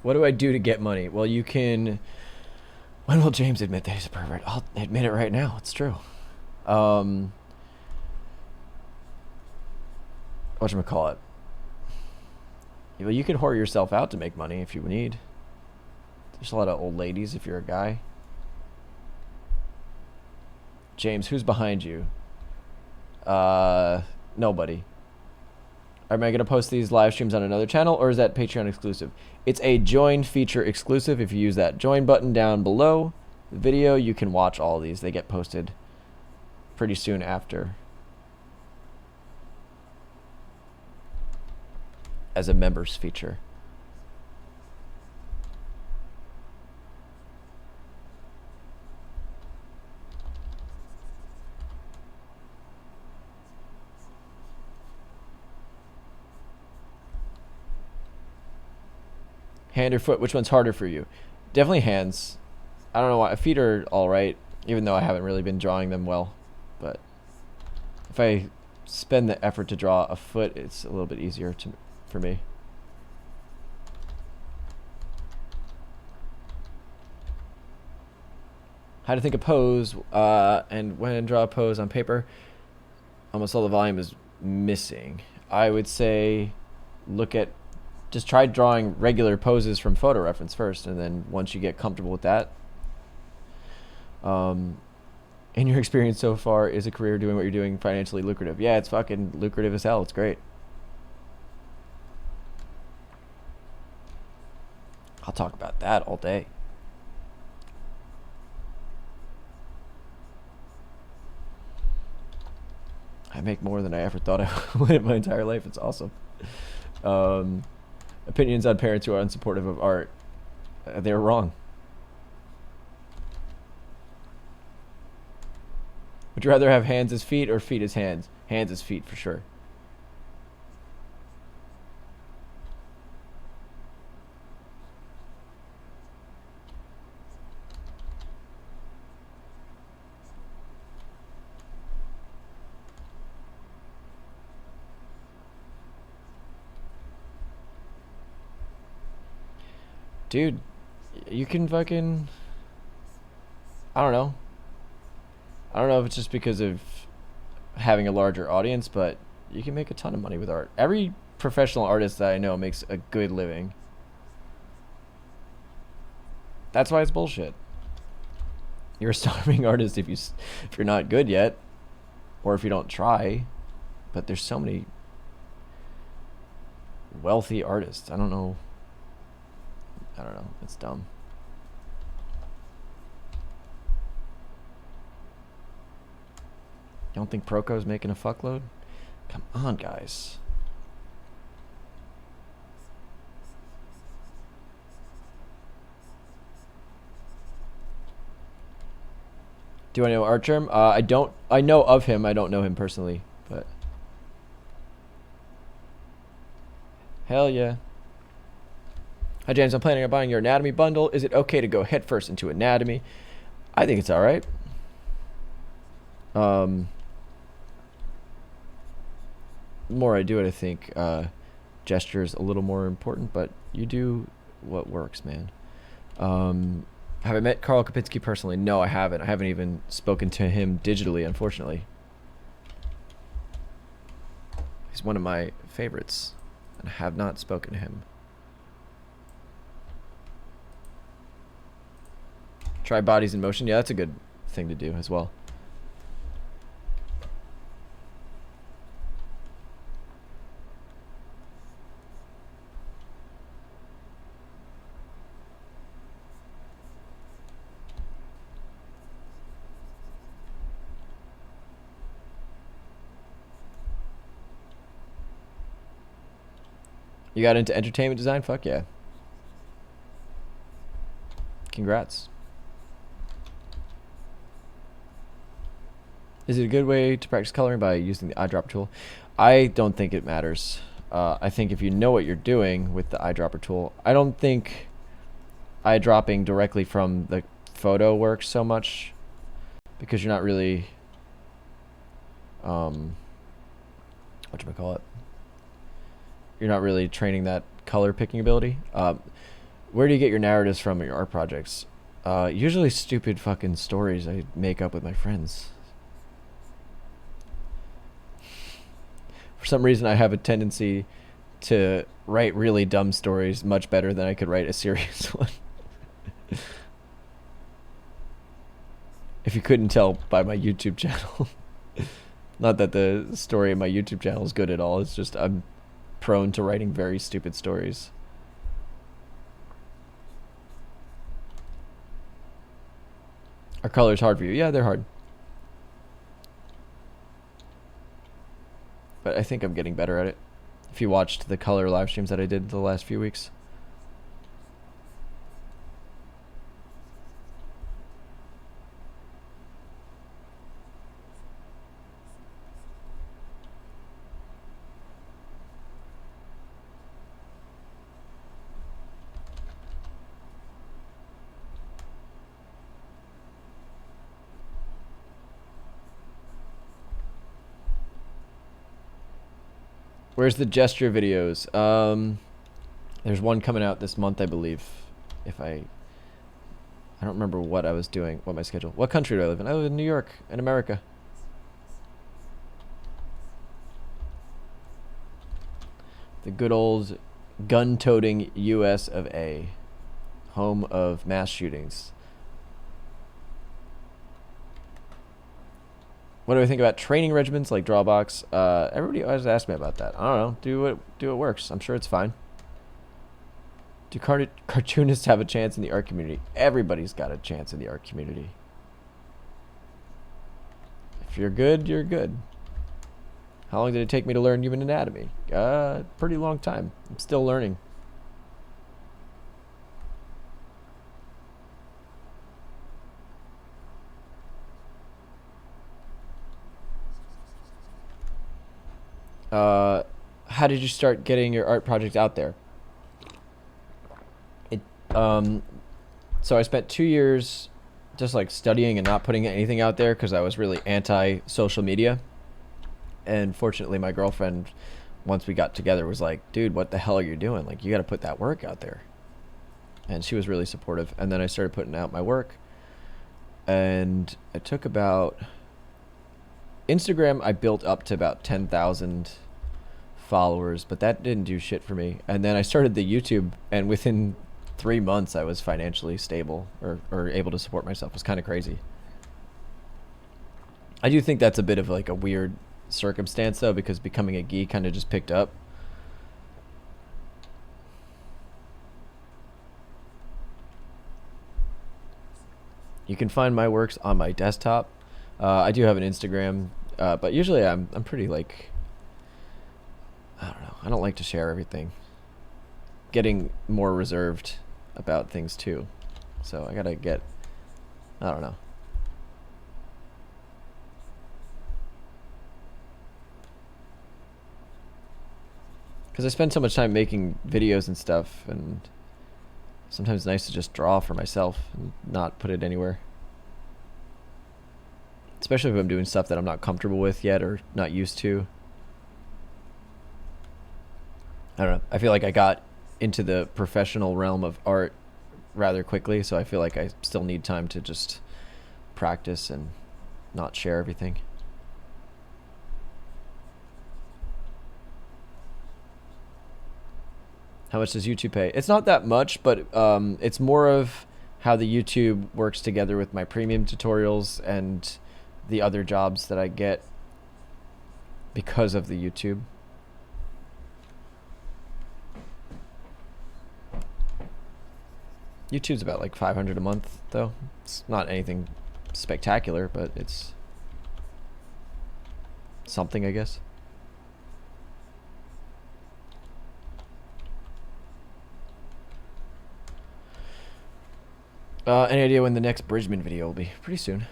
What do I do to get money? Well, you can... When will James admit that he's a pervert? I'll admit it right now. It's true. Whatchamacallit? Well, you can whore yourself out to make money if you need. There's a lot of old ladies if you're a guy. James, who's behind you? Nobody. Am I going to post these live streams on another channel, or is that Patreon exclusive? It's a join feature exclusive. If you use that join button down below the video, you can watch all of these. They get posted pretty soon after as a members feature. Hand or foot, which one's harder for you? Definitely hands. I don't know why. Feet are alright, even though I haven't really been drawing them well. But if I spend the effort to draw a foot, it's a little bit easier for me. How to think a pose, and when draw a pose on paper, almost all the volume is missing. I would say look at just try drawing regular poses from photo reference first, and then once you get comfortable with that, in your experience so far, is a career doing what you're doing financially lucrative? Yeah, it's fucking lucrative as hell. It's great. I'll talk about that all day. I make more than I ever thought I would in my entire life. It's awesome. Opinions on parents who are unsupportive of art. They're wrong. Would you rather have hands as feet or feet as hands? Hands as feet for sure. Dude, you can fucking... I don't know. I don't know if it's just because of having a larger audience, but you can make a ton of money with art. Every professional artist that I know makes a good living. That's why it's bullshit. You're a starving artist if you're not good yet, or if you don't try. But there's so many wealthy artists. I don't know. It's dumb. You don't think Proco's making a fuckload? Come on, guys. Do I know Archerm? I don't. I know of him. I don't know him personally, but hell yeah. Hi James, I'm planning on buying your anatomy bundle. Is it okay to go headfirst into anatomy? I think it's all right. The more I do it, I think gesture is a little more important, but you do what works, man. Have I met Carl Kapinski personally? No, I haven't. I haven't even spoken to him digitally, unfortunately. He's one of my favorites, and I have not spoken to him. Try bodies in motion. Yeah, that's a good thing to do as well. You got into entertainment design? Fuck yeah. Congrats. Is it a good way to practice coloring by using the eyedropper tool? I don't think it matters. I think if you know what you're doing with the eyedropper tool, I don't think eyedropping directly from the photo works so much because you're not really, whatchamacallit? You're not really training that color picking ability. Where do you get your narratives from in your art projects? Usually stupid fucking stories I make up with my friends. For some reason, I have a tendency to write really dumb stories much better than I could write a serious one. If you couldn't tell by my YouTube channel. Not that the story of my YouTube channel is good at all. It's just I'm prone to writing very stupid stories. Are colors hard for you? Yeah, they're hard. But I think I'm getting better at it. If you watched the color live streams that I did the last few weeks. Where's the gesture videos? There's one coming out this month, I believe. If I don't remember what I was doing, what my schedule. What country do I live in? I live in New York, in America. The good old Gun-toting U.S. of A. Home of mass shootings. What do I think about training regimens like Drawbox? Everybody always asks me about that. I don't know. Do what works. I'm sure it's fine. Do cartoonists have a chance in the art community? Everybody's got a chance in the art community. If you're good, you're good. How long did it take me to learn human anatomy? Pretty long time. I'm still learning. How did you start getting your art project out there? So I spent 2 years just like studying and not putting anything out there because I was really anti social media. And fortunately, my girlfriend, once we got together, was like, dude, what the hell are you doing? Like, you got to put that work out there. And she was really supportive. And then I started putting out my work. And it took about... Instagram, I built up to about 10,000 followers, but that didn't do shit for me. And then I started the YouTube, and within 3 months, I was financially stable or able to support myself. It was kind of crazy. I do think that's a bit of like a weird circumstance, though, because becoming a geek kind of just picked up. You can find my works on my desktop. I do have an Instagram, but usually I'm pretty like, I don't know. I don't like to share everything. Getting more reserved about things too. So I gotta get, I don't know. Because I spend so much time making videos and stuff, and sometimes it's nice to just draw for myself and not put it anywhere. Especially if I'm doing stuff that I'm not comfortable with yet or not used to. I don't know. I feel like I got into the professional realm of art rather quickly, so I feel like I still need time to just practice and not share everything. How much does YouTube pay? It's not that much, but it's more of how the YouTube works together with my premium tutorials and the other jobs that I get because of the YouTube. YouTube's about like $500 a month, though. It's not anything spectacular, but it's something, I guess. Any idea when the next Bridgman video will be? Pretty soon.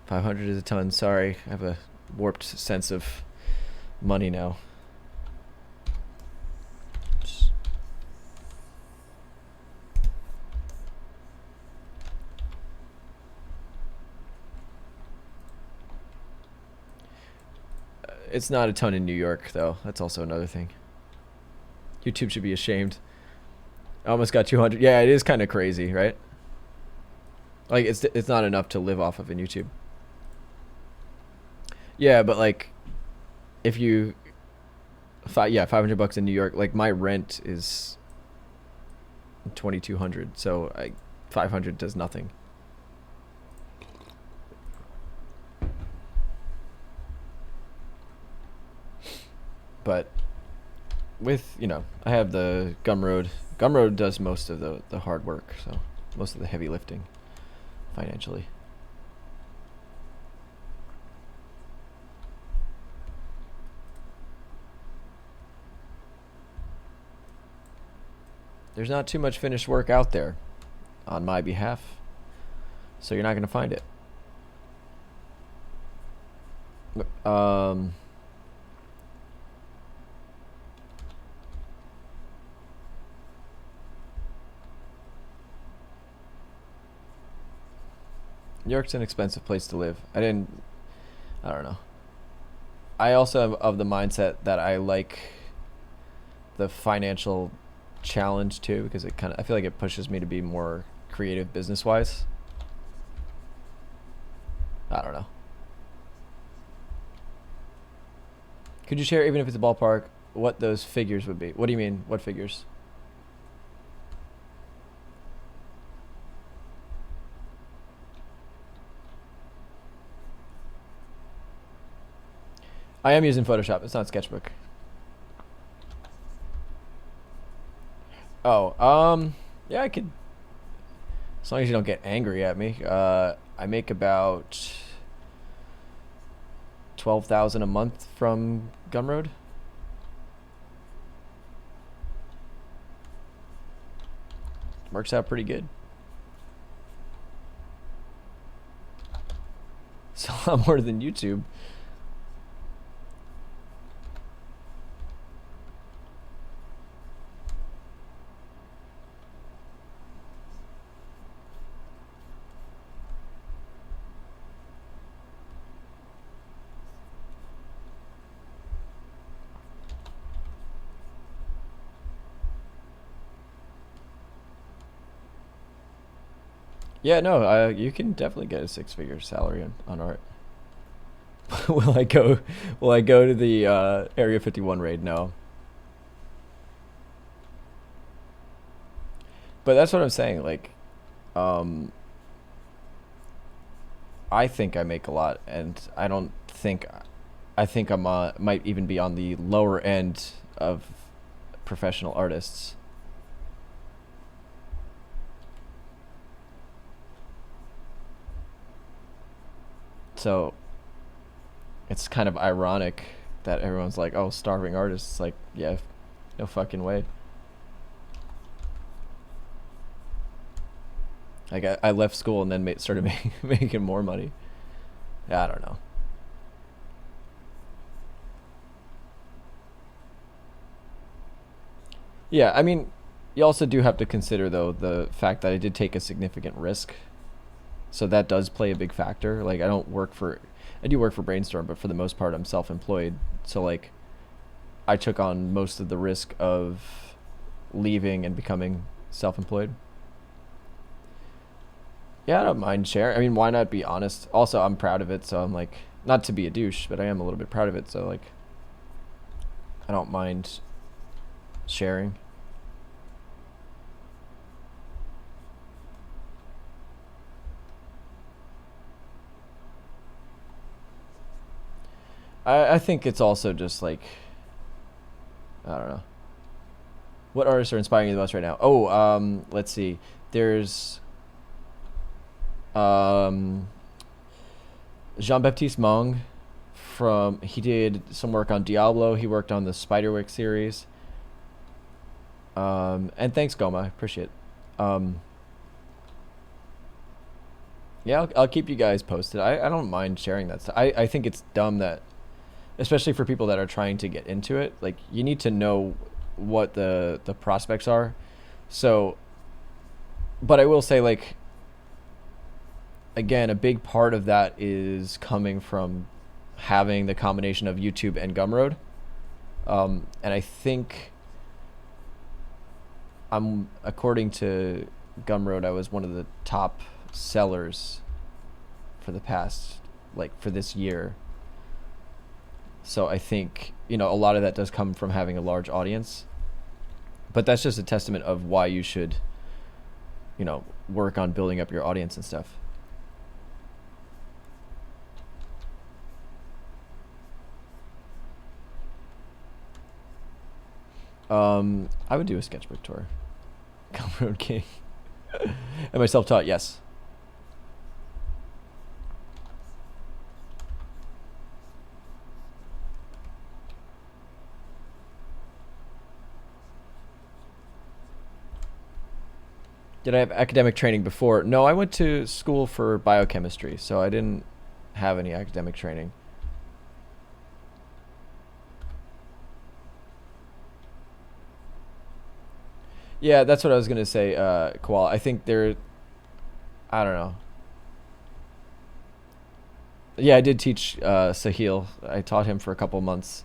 500 is a ton. Sorry, I have a warped sense of money now. It's not a ton in New York, though. That's also another thing. YouTube should be ashamed. I almost got 200. Yeah, it is kind of crazy, right? Like, it's not enough to live off of in YouTube. Yeah, but like, if you, $500 in New York. Like my rent is 2,200, so 500 does nothing. But with, you know, I have the Gumroad. Gumroad does most of the hard work, so most of the heavy lifting financially. There's not too much finished work out there on my behalf, so you're not going to find it. New York's an expensive place to live. I don't know. I also am of the mindset that I like the financial challenge too, because it I feel like it pushes me to be more creative business wise. I don't know. Could you share, even if it's a ballpark, what those figures would be. What do you mean? What figures? I am using Photoshop. It's not Sketchbook. Oh, yeah, I could. As long as you don't get angry at me. I make about 12,000 a month from Gumroad. Works out pretty good. It's a lot more than YouTube. Yeah, no, you can definitely get a six-figure salary on art. will I go? Will I go to the Area 51 raid? No. But that's what I'm saying. Like, um, I think I make a lot, and I don't think. I think I'm might even be on the lower end of professional artists. So it's kind of ironic that everyone's like, "Oh, starving artists." Like, yeah, no fucking way. Like, I left school and then started making more money. Yeah, I don't know. Yeah, I mean, you also do have to consider though the fact that I did take a significant risk, so that does play a big factor. Like, I do work for Brainstorm, but for the most part, I'm self-employed. So like, I took on most of the risk of leaving and becoming self-employed. Yeah, I don't mind sharing. I mean, why not be honest? Also, I'm proud of it, so I'm like, not to be a douche, but I am a little bit proud of it. So like, I don't mind sharing. I think it's also just like, I don't know. What artists are inspiring you the most right now? Oh, let's see. There's um, Jean-Baptiste Mong he did some work on Diablo. He worked on the Spiderwick series. And thanks, Goma. I appreciate it. Yeah, I'll keep you guys posted. I don't mind sharing that stuff. I think it's dumb that, especially for people that are trying to get into it, like, you need to know what the prospects are. So, but I will say, like, again, a big part of that is coming from having the combination of YouTube and Gumroad. And I think according to Gumroad, I was one of the top sellers for the past, like, for this year. So I think, a lot of that does come from having a large audience. But that's just a testament of why you should, work on building up your audience and stuff. I would do a sketchbook tour. Gumroad King. Am I self-taught? Yes. Did I have academic training before? No, I went to school for biochemistry, so I didn't have any academic training. Yeah, that's what I was gonna say, Koala. I think I don't know. Yeah, I did teach Sahil. I taught him for a couple months.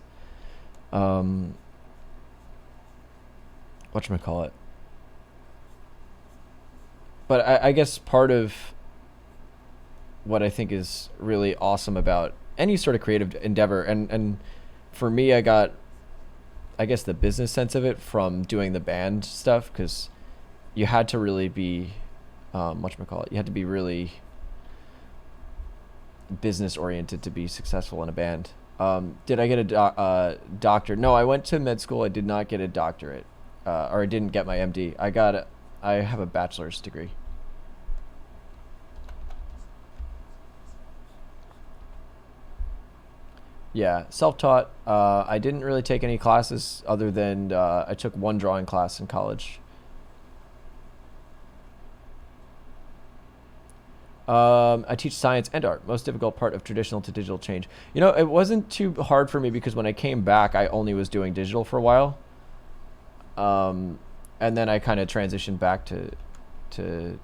Um, Whatchamacallit. But I guess part of what I think is really awesome about any sort of creative endeavor, and for me, I got I guess, the business sense of it from doing the band stuff, because you had to really be, whatchamacallit, you had to be really business oriented to be successful in a band. Did I get a doctor? No, I went to med school. I did not get a doctorate, or I didn't get my MD. I have a bachelor's degree. Yeah, self-taught. I didn't really take any classes other than I took one drawing class in college. I teach science and art. Most difficult part of traditional to digital change. You know, it wasn't too hard for me because when I came back, I only was doing digital for a while, and then I kind of transitioned back to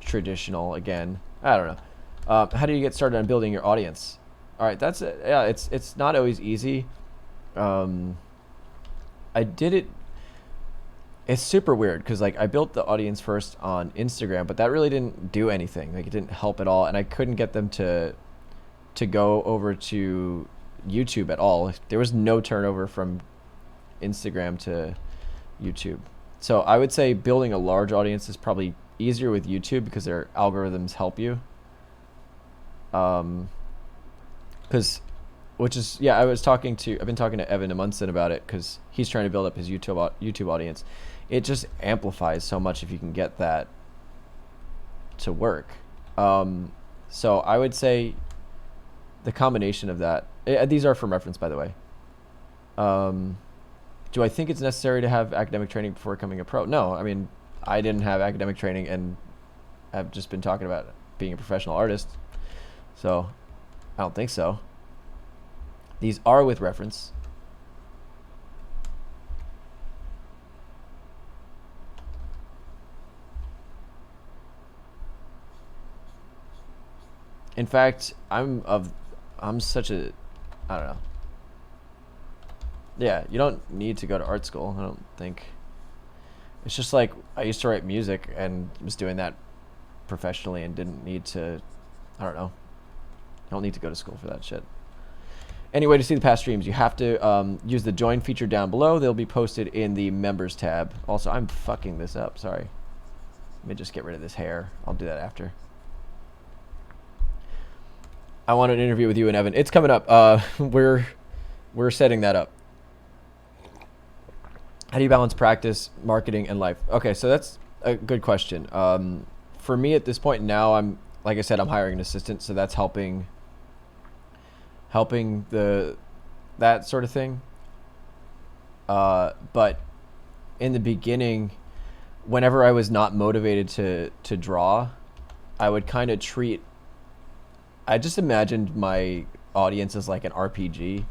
traditional again. I don't know. How do you get started on building your audience? All right, that's it. Yeah. It's not always easy. Um, I did it. It's super weird because like I built the audience first on Instagram, but that really didn't do anything. Like it didn't help at all, and I couldn't get them to go over to YouTube at all. There was no turnover from Instagram to YouTube. So I would say building a large audience is probably easier with YouTube because their algorithms help you. Um, because which is yeah, I've been talking to Evan Amundsen about it because he's trying to build up his YouTube audience. It just amplifies so much if you can get that to work. Um, so I would say the combination of that. These are from reference, by the way. Um, do I think it's necessary to have academic training before becoming a pro? No, I mean I didn't have academic training and I've just been talking about being a professional artist, so I don't think so. These are with reference. In fact, I'm such a, I don't know. Yeah, you don't need to go to art school, I don't think. It's just like I used to write music and was doing that professionally and didn't need to, I don't know. I don't need to go to school for that shit. Anyway, to see the past streams, you have to use the join feature down below. They'll be posted in the members tab. Also, I'm fucking this up. Sorry. Let me just get rid of this hair. I'll do that after. I want an interview with you and Evan. It's coming up. We're setting that up. How do you balance practice, marketing, and life? Okay, so that's a good question. For me at this point now, like I said, I'm hiring an assistant, so that's helping that sort of thing. But in the beginning, whenever I was not motivated to draw, I would kind of I just imagined my audience as like an RPG,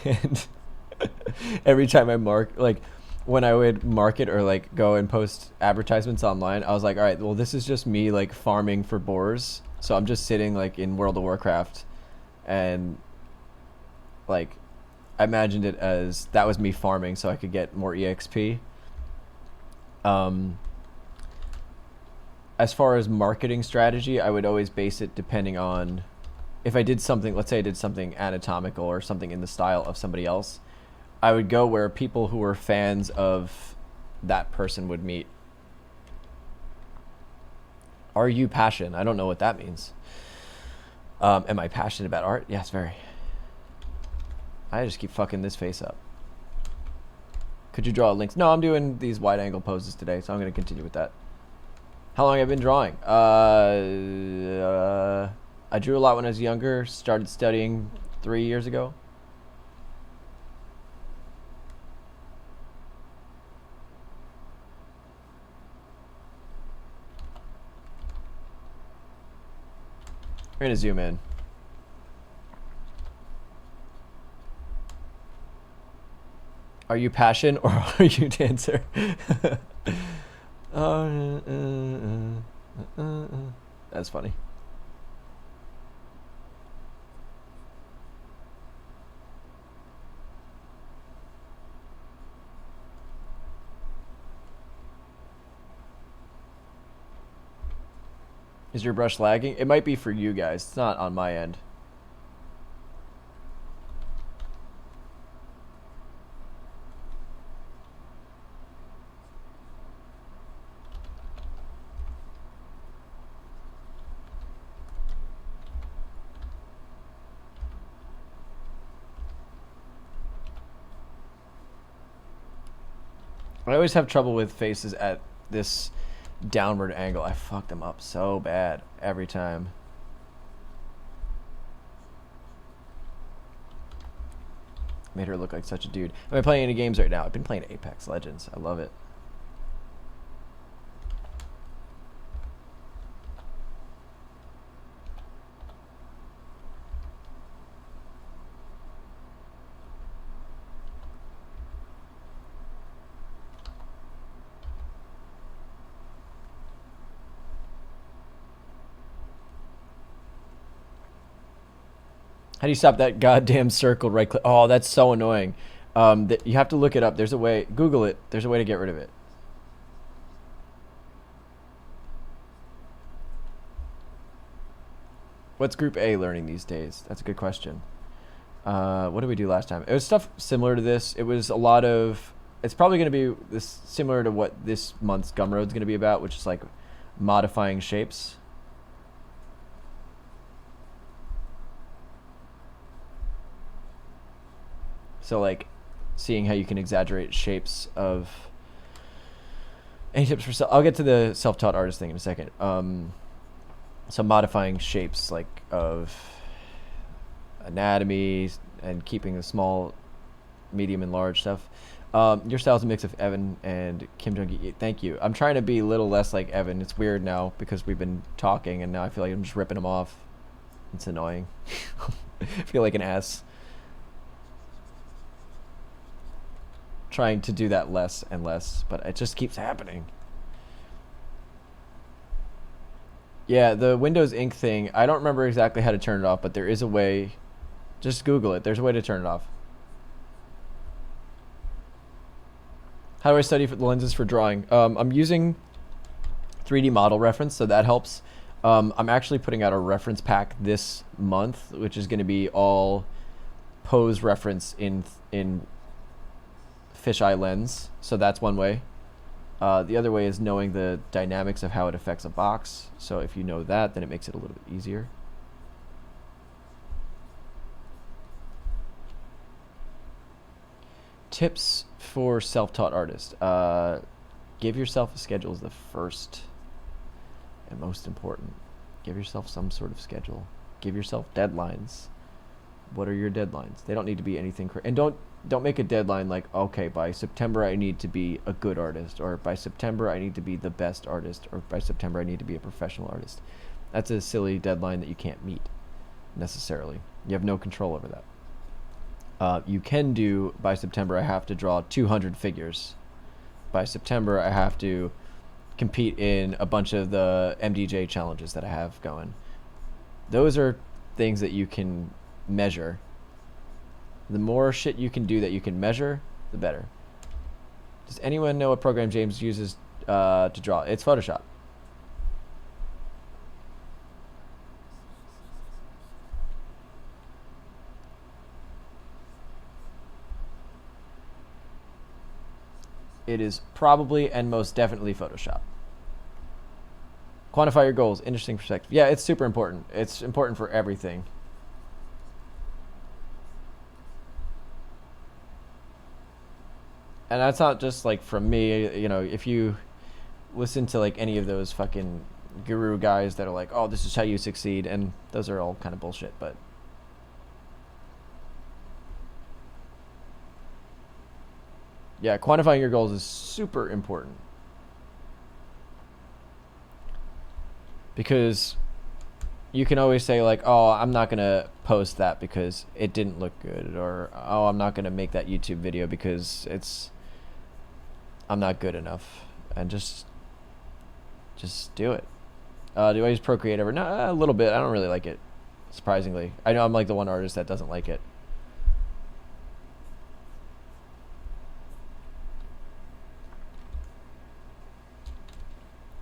and every time like when I would market or like go and post advertisements online, I was like, all right, well, this is just me like farming for boars. So I'm just sitting like in World of Warcraft, and like I imagined it as that was me farming so I could get more EXP. As far as marketing strategy, I would always base it depending on if I did something, let's say I did something anatomical or something in the style of somebody else, I would go where people who were fans of that person would meet. Are you passionate? I don't know what that means. Am I passionate about art? Yes, very. I just keep fucking this face up. Could you draw links? No, I'm doing these wide angle poses today, so I'm going to continue with that. How long have I been drawing? I drew a lot when I was younger. Started studying 3 years ago. We're going to zoom in. Are you passion or are you dancer? That's funny. Is your brush lagging? It might be for you guys. It's not on my end. I always have trouble with faces at this downward angle. I fuck them up so bad every time. Made her look like such a dude. Am I playing any games right now? I've been playing Apex Legends. I love it. How do you stop that goddamn circle right click? Oh, that's so annoying. You have to look it up. There's a way. Google it. There's a way to get rid of it. What's Group A learning these days? That's a good question. What did we do last time? It was stuff similar to this. It was a lot of... It's probably going to be this similar to what this month's Gumroad's going to be about, which is like modifying shapes. So like seeing how you can exaggerate shapes of... Any tips for I'll get to the self-taught artist thing in a second. So modifying shapes like of anatomy and keeping the small, medium, and large stuff. Your style's a mix of Evan and Kim Jong-gi. Thank you. I'm trying to be a little less like Evan. It's weird now because we've been talking and now I feel like I'm just ripping him off. It's annoying. I feel like an ass. Trying to do that less and less, but it just keeps happening. Yeah, the Windows Ink thing, I don't remember exactly how to turn it off, but there is a way. Just Google it. There's a way to turn it off. How do I study for the lenses for drawing? I'm using 3D model reference, so that helps. I'm actually putting out a reference pack this month, which is going to be all pose reference in fisheye lens, so that's one way. The other way is knowing the dynamics of how it affects a box. So if you know that, then it makes it a little bit easier. Tips for self-taught artists. Give yourself a schedule is the first and most important. Give yourself some sort of schedule. Give yourself deadlines. What are your deadlines? They don't need to be anything and don't make a deadline like, okay, by September I need to be a good artist, or by September I need to be the best artist, or by September I need to be a professional artist. That's a silly deadline that you can't meet necessarily. You have no control over that. You can do, by September I have to draw 200 figures. By September I have to compete in a bunch of the MDJ challenges that I have going. Those are things that you can measure. The more shit you can do that you can measure, the better. Does anyone know what program James uses to draw? It's Photoshop. It is probably and most definitely Photoshop. Quantify your goals. Interesting perspective. Yeah, it's super important. It's important for everything. And that's not just like from me, you know, if you listen to like any of those fucking guru guys that are like, oh, this is how you succeed, and those are all kind of bullshit, but yeah, quantifying your goals is super important. Because you can always say like, oh, I'm not gonna post that because it didn't look good, or oh, I'm not gonna make that YouTube video because I'm not good enough, and just do it. Do I use Procreate ever? No, a little bit. I don't really like it, surprisingly. I know I'm like the one artist that doesn't like it.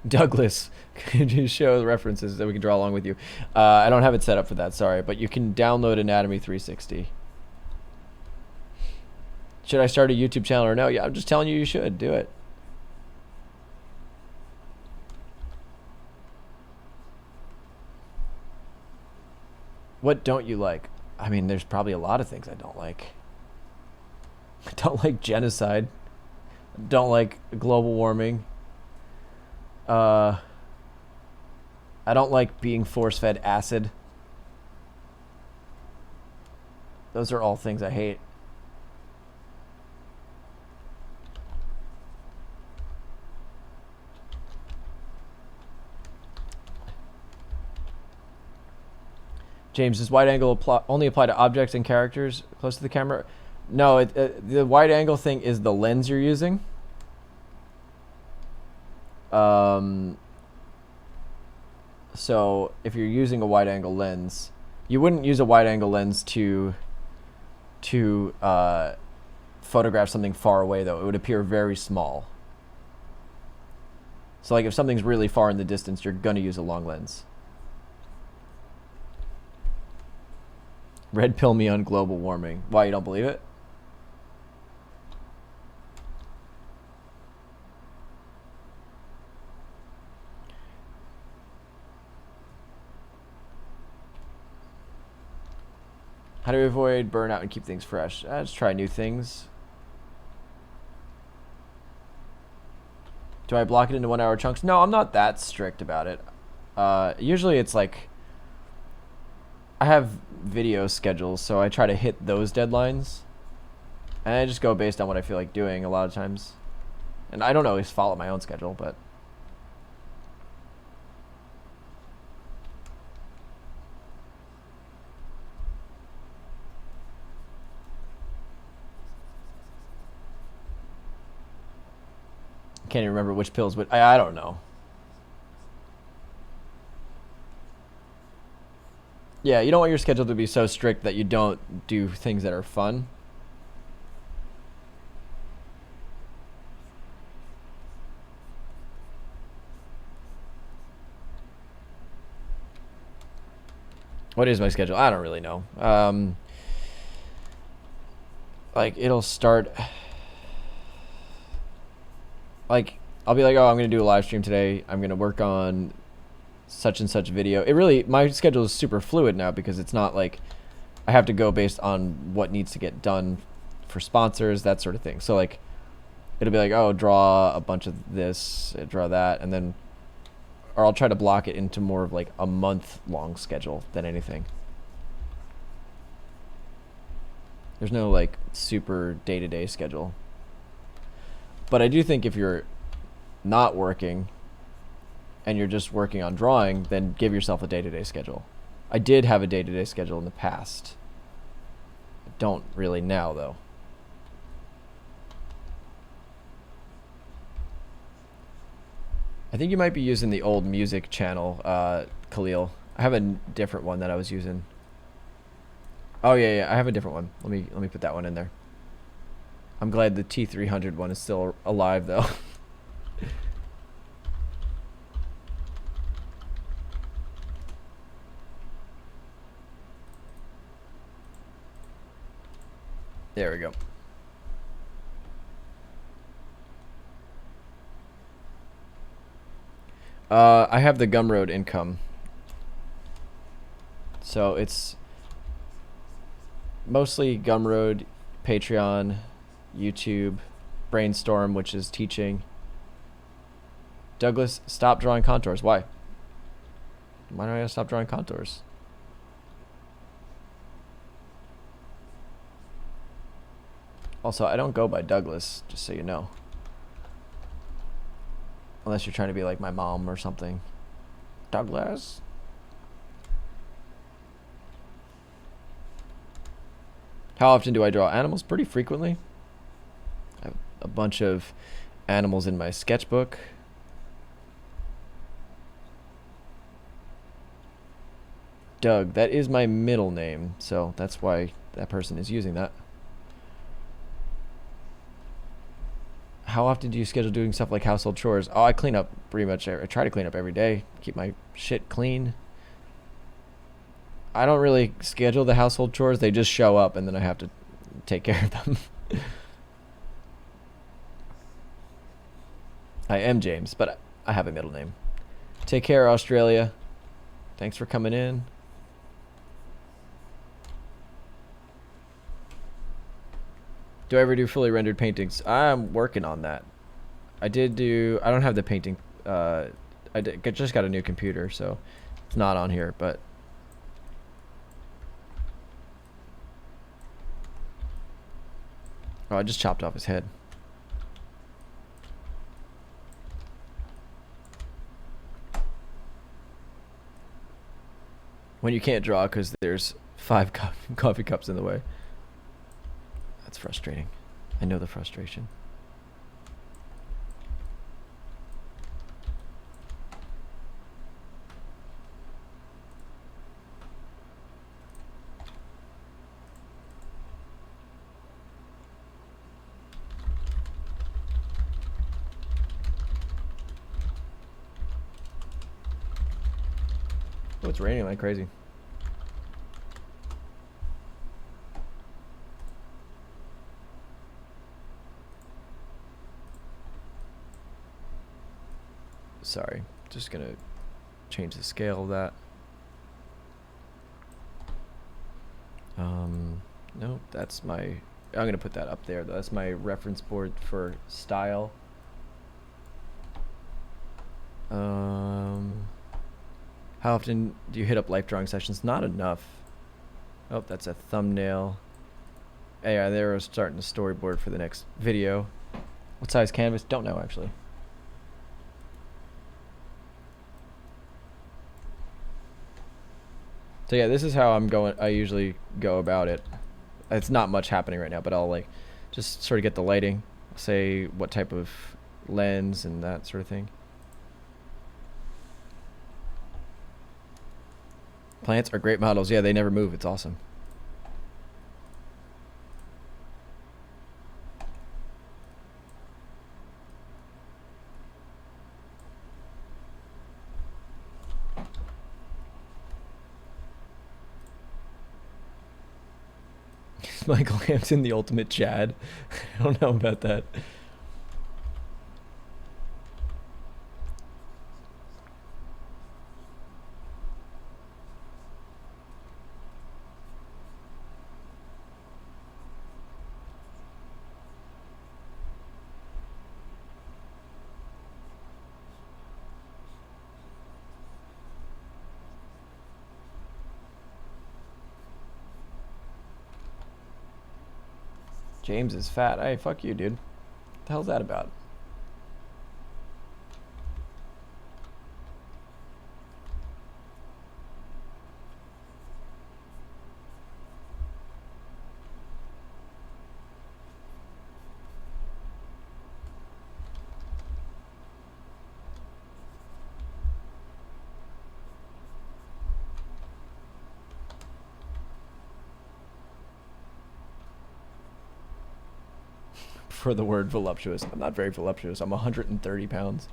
Douglas, could you show the references that we can draw along with you? I don't have it set up for that, sorry, but you can download Anatomy 360. Should I start a YouTube channel or no? Yeah, I'm just telling you, you should do it. What don't you like? I mean, there's probably a lot of things I don't like. I don't like genocide. Don't like global warming. I don't like being force-fed acid. Those are all things I hate. James, does wide angle only apply to objects and characters close to the camera? No, the wide angle thing is the lens you're using. So if you're using a wide angle lens, you wouldn't use a wide angle lens to photograph something far away, though. It would appear very small. So like if something's really far in the distance, you're gonna use a long lens. Red pill me on global warming. Why, you don't believe it? How do we avoid burnout and keep things fresh? Just try new things. Do I block it into 1 hour chunks? No, I'm not that strict about it. Usually it's like, I have video schedules, so I try to hit those deadlines. And I just go based on what I feel like doing a lot of times. And I don't always follow my own schedule, but... Can't even remember which pills, but I don't know. Yeah, you don't want your schedule to be so strict that you don't do things that are fun. What is my schedule? I don't really know. Like, it'll start... Like, I'll be like, oh, I'm going to do a live stream today. I'm going to work on such and such video. It really, my schedule is super fluid now because it's not like I have to go based on what needs to get done for sponsors, that sort of thing. So like, it'll be like, oh, draw a bunch of this, draw that, and then, or I'll try to block it into more of like a month long schedule than anything. There's no like super day-to-day schedule. But I do think if you're not working and you're just working on drawing, then give yourself a day-to-day schedule. I did have a day-to-day schedule in the past. I don't really now, though. I think you might be using the old music channel, Khalil. I have a different one that I was using. Oh yeah, I have a different one. Let me put that one in there. I'm glad the T300 one is still alive, though. There we go. I have the Gumroad income. So it's mostly Gumroad, Patreon, YouTube, Brainstorm, which is teaching. Douglas, stop drawing contours. Why? Why do I gotta stop drawing contours? Also, I don't go by Douglas, just so you know. Unless you're trying to be like my mom or something. Douglas? How often do I draw animals? Pretty frequently. I have a bunch of animals in my sketchbook. Doug, that is my middle name, so that's why that person is using that. How often do you schedule doing stuff like household chores? Oh, I clean up pretty much. I try to clean up every day. Keep my shit clean. I don't really schedule the household chores. They just show up and then I have to take care of them. I am James, but I have a middle name. Take care, Australia. Thanks for coming in. Do I ever do fully rendered paintings? I'm working on that. I did do. I don't have the painting. Just got a new computer, so it's not on here. But oh, I just chopped off his head. When you can't draw because there's 5 coffee cups in the way. That's frustrating. I know the frustration. Oh, it's raining like crazy. Sorry, just gonna change the scale of that. No, that's my, I'm gonna put that up there. That's my reference board for style. How often do you hit up life drawing sessions? Not enough. Oh, that's a thumbnail. Hey, yeah, they were starting a storyboard for the next video. What size canvas? Don't know, actually. So yeah, this is how I'm going. I usually go about it. It's not much happening right now, but I'll like just sort of get the lighting, say what type of lens and that sort of thing. Plants are great models. Yeah, they never move. It's awesome. Michael Hampton, the ultimate Chad. I don't know about that. James is fat. Hey, fuck you, dude. What the hell's that about? For the word voluptuous. I'm not very voluptuous. I'm 130 pounds.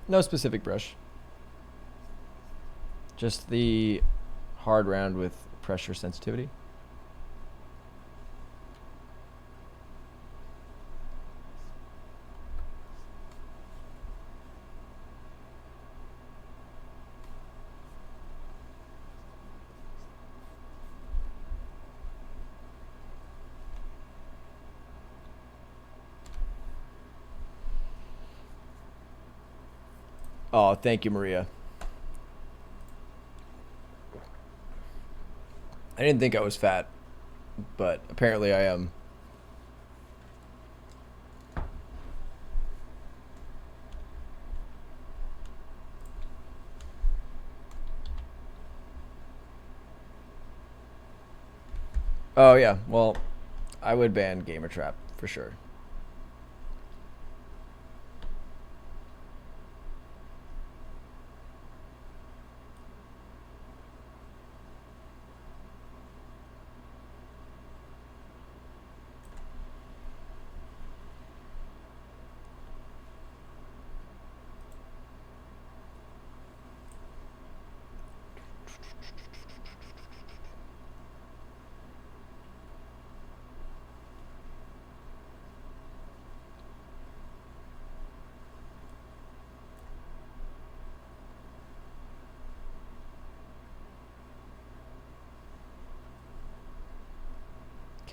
No specific brush. Just the hard round with pressure sensitivity. Oh, thank you, Maria. I didn't think I was fat, but apparently I am. Oh yeah, well, I would ban Gamer Trap for sure.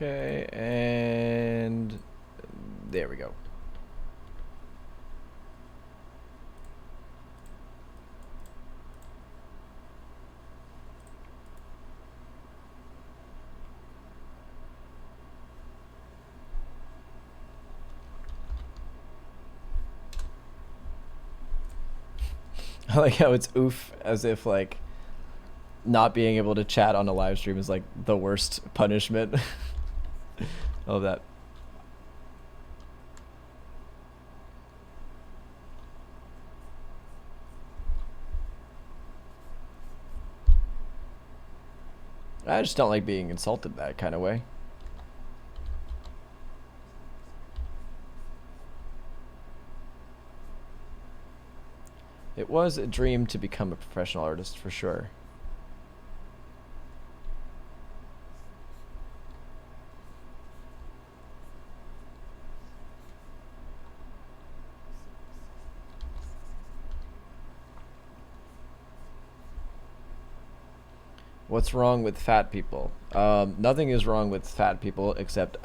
Okay, and there we go. I like how it's oof, as if like not being able to chat on a live stream is like the worst punishment. I love that. I just don't like being insulted that kind of way. It was a dream to become a professional artist for sure. What's wrong with fat people? Nothing is wrong with fat people except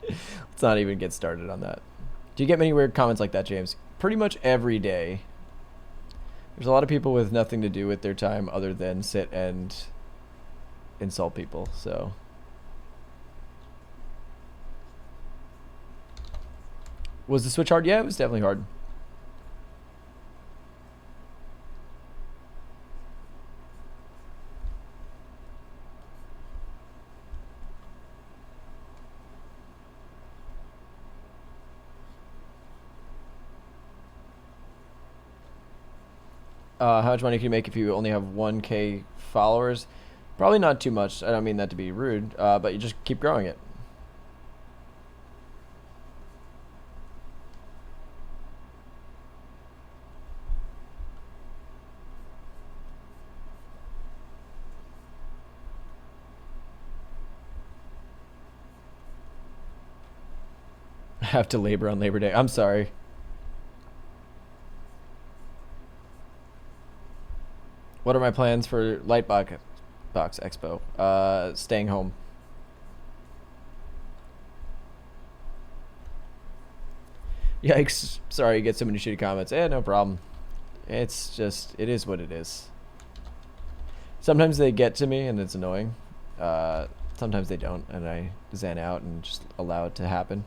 let's not even get started on that. Do you get many weird comments like that, James? Pretty much every day. There's a lot of people with nothing to do with their time other than sit and insult people, so. Was the Switch hard? Yeah, it was definitely hard. How much money can you make if you only have 1K followers? Probably not too much. I don't mean that to be rude, but you just keep growing it. I have to labor on Labor Day. I'm sorry. What are my plans for Lightbox Expo? Staying home. Yikes. Sorry you get so many shitty comments. No problem. It's just, it is what it is. Sometimes they get to me and it's annoying. Sometimes they don't, and I zen out and just allow it to happen.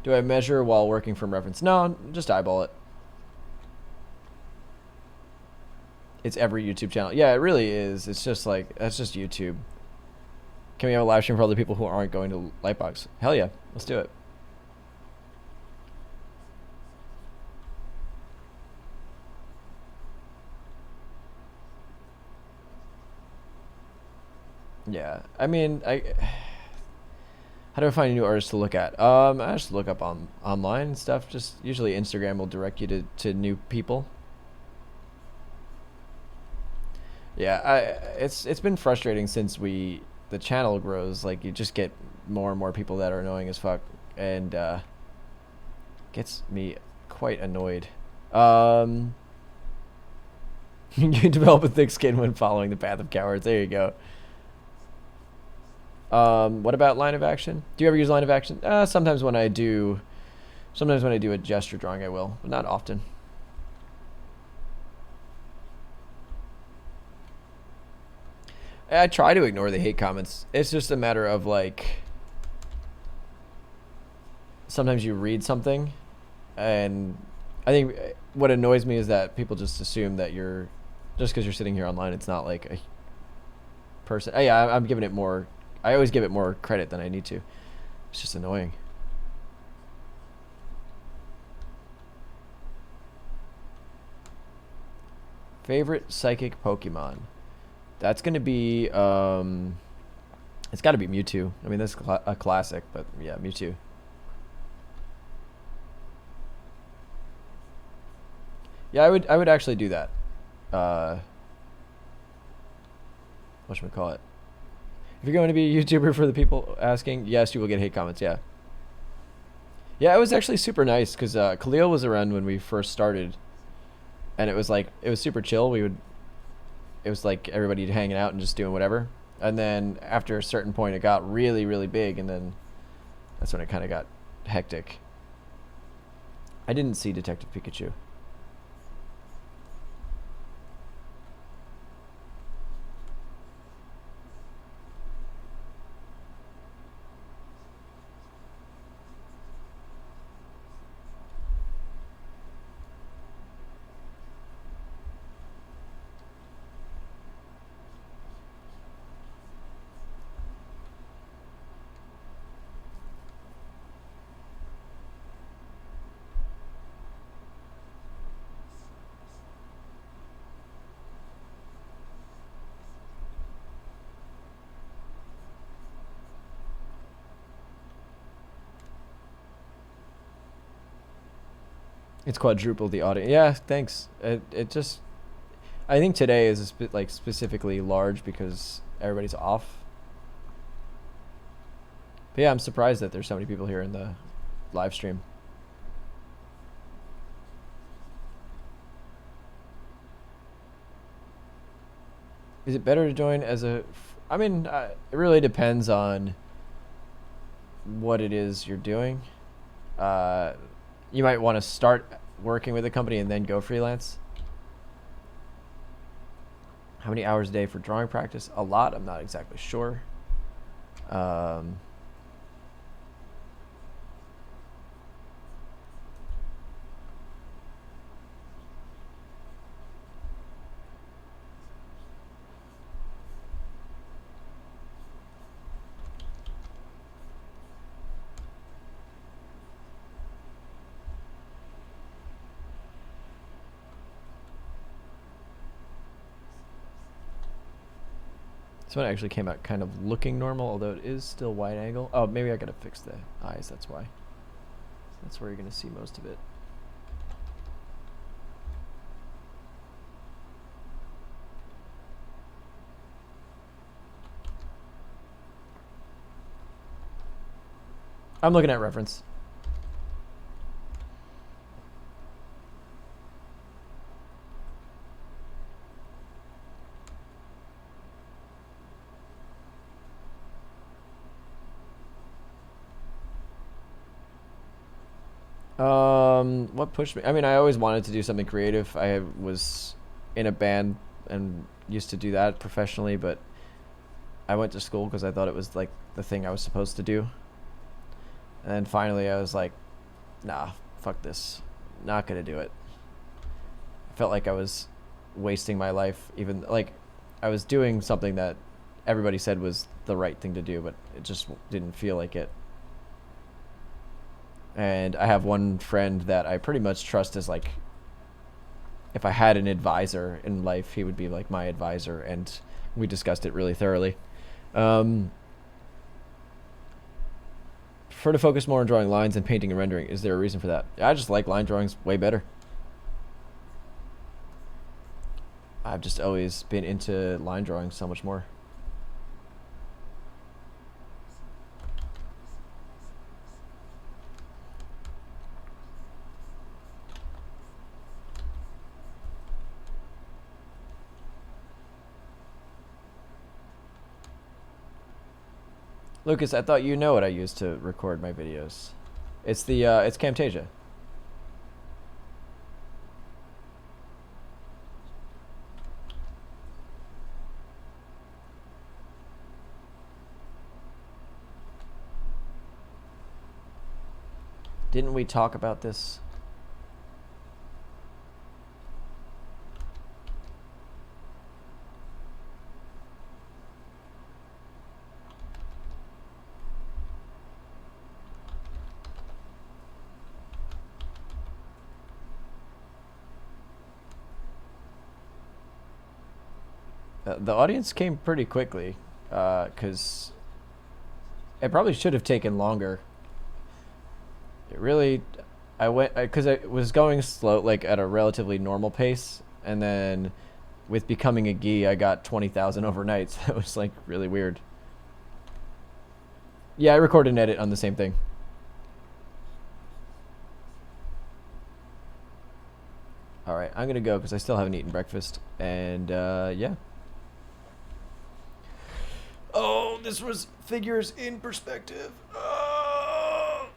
Do I measure while working from reference? No, just eyeball it. It's every YouTube channel. Yeah, it really is. It's just like, that's just YouTube. Can we have a live stream for other people who aren't going to Lightbox? Hell yeah, let's do it. Yeah, I mean, how do I find a new artist to look at? I just look up on online and stuff. Just usually Instagram will direct you to new people. Yeah, it's been frustrating since the channel grows. Like you just get more and more people that are annoying as fuck, and gets me quite annoyed. You develop a thick skin when following the path of cowards. There you go. What about line of action? Do you ever use line of action? Sometimes when I do a gesture drawing, I will, but not often. I try to ignore the hate comments. It's just a matter of like, sometimes you read something, and I think what annoys me is that people just assume that just because you're sitting here online, it's not like a person. Yeah, I'm giving it more. I always give it more credit than I need to. It's just annoying. Favorite psychic Pokemon? That's gonna be it's got to be Mewtwo. I mean, that's a classic, but yeah, Mewtwo. Yeah, I would actually do that. What should we call it? If you're going to be a YouTuber for the people asking, yes, you will get hate comments. Yeah. Yeah, it was actually super nice because Khalil was around when we first started, and it was like it was super chill. It was like everybody hanging out and just doing whatever. And then after a certain point, it got really, really big, and then that's when it kind of got hectic. I didn't see Detective Pikachu. It's quadrupled the audience. Yeah, thanks. It just I think today is like specifically large because everybody's off. But yeah, I'm surprised that there's so many people here in the live stream. Is it better to join as a? I mean, it really depends on what it is you're doing. Uh, you might want to start working with a company and then go freelance. How many hours a day for drawing practice? A lot. I'm not exactly sure. Um, This one actually came out kind of looking normal, although it is still wide angle. Oh, maybe I gotta fix the eyes, that's why. That's where you're gonna see most of it. I'm looking at reference. What pushed me? I mean, I always wanted to do something creative. I was in a band and used to do that professionally, but I went to school because I thought it was like the thing I was supposed to do. And then finally I was like, nah, fuck this. Not gonna do it. I felt like I was wasting my life, even like I was doing something that everybody said was the right thing to do, but it just didn't feel like it. And I have one friend that I pretty much trust as like, if I had an advisor in life, he would be like my advisor, and we discussed it really thoroughly. Prefer to focus more on drawing lines and painting and rendering. Is there a reason for that? I just like line drawings way better. I've just always been into line drawing so much more. Lucas, I thought you know what I use to record my videos. It's it's Camtasia. Didn't we talk about this? The audience came pretty quickly, because it probably should have taken longer. It really, I went because I was going slow, like at a relatively normal pace, and then with becoming a gi, I got 20,000 overnight. So that was like really weird. Yeah, I record and edit on the same thing. All right, I'm gonna go because I still haven't eaten breakfast, and yeah. Oh, this was figures in perspective. Oh.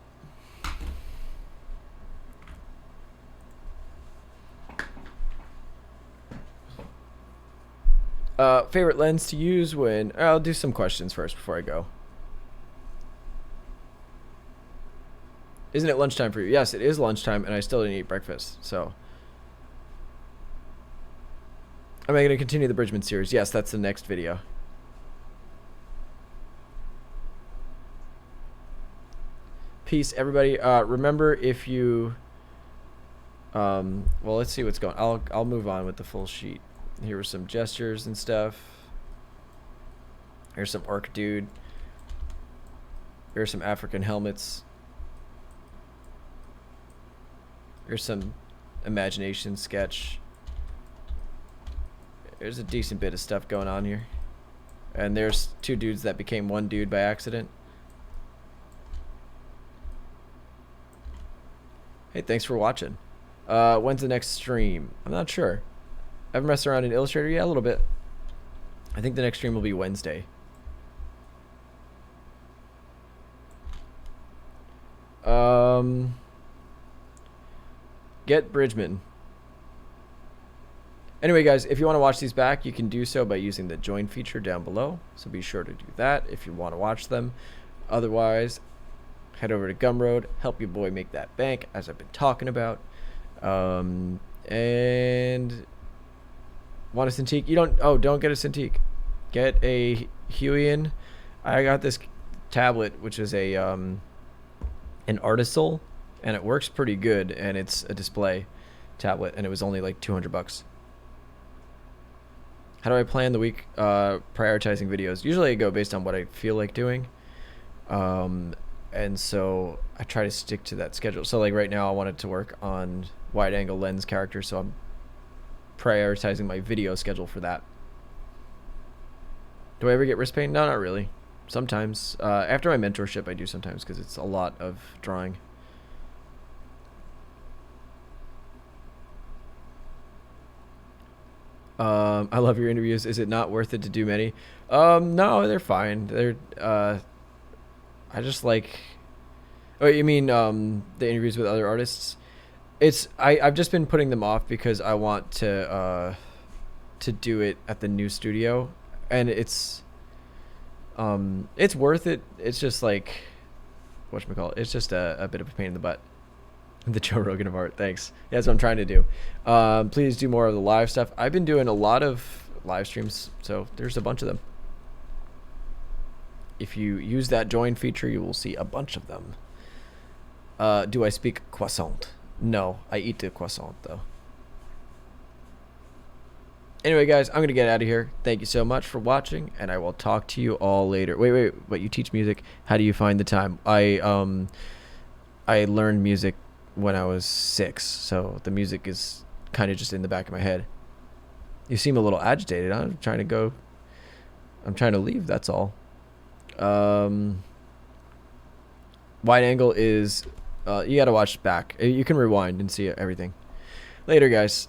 Favorite lens to use when... I'll do some questions first before I go. Isn't it lunchtime for you? Yes, it is lunchtime, and I still didn't eat breakfast, so... Am I going to continue the Bridgman series? Yes, that's the next video. Peace, everybody. Remember, if you... well, let's see what's going on. I'll move on with the full sheet. Here were some gestures and stuff. Here's some orc dude. Here's some African helmets. Here's some imagination sketch. There's a decent bit of stuff going on here. And there's two dudes that became one dude by accident. Hey, thanks for watching. When's the next stream? I'm not sure. Ever messed around in Illustrator? Yeah, a little bit. I think the next stream will be Wednesday. Get Bridgman. Anyway, guys, if you want to watch these back, you can do so by using the join feature down below. So be sure to do that if you want to watch them. Otherwise, head over to Gumroad, help your boy make that bank, as I've been talking about. And want a Cintiq? You don't... Oh, don't get a Cintiq. Get a Huion. I got this tablet, which is a an Artisul, and it works pretty good, and it's a display tablet, and it was only like 200 bucks. How do I plan the week? Prioritizing videos. Usually I go based on what I feel like doing. And so I try to stick to that schedule. So like right now I wanted to work on wide angle lens characters, so I'm prioritizing my video schedule for that. Do I ever get wrist pain? No, not really. Sometimes. After my mentorship I do sometimes because it's a lot of drawing. I love your interviews. Is it not worth it to do many? No, they're fine. They're I just like... Oh, you mean the interviews with other artists? It's I've just been putting them off because I want to do it at the new studio, and it's worth it. It's just like, whatchamacallit, it's just a bit of a pain in the butt. The Joe Rogan of art. Thanks. Yeah, that's what I'm trying to do. Please do more of the live stuff. I've been doing a lot of live streams, so there's a bunch of them. If you use that join feature, you will see a bunch of them. Do I speak croissant? No, I eat the croissant though. Anyway, guys, I'm gonna get out of here. Thank you so much for watching, and I will talk to you all later. Wait, but you teach music. How do you find the time? I learned music when I was 6, so the music is kind of just in the back of my head. You seem a little agitated. I'm trying to leave, that's all. Wide angle is you gotta watch back. You can rewind and see everything. Later, guys.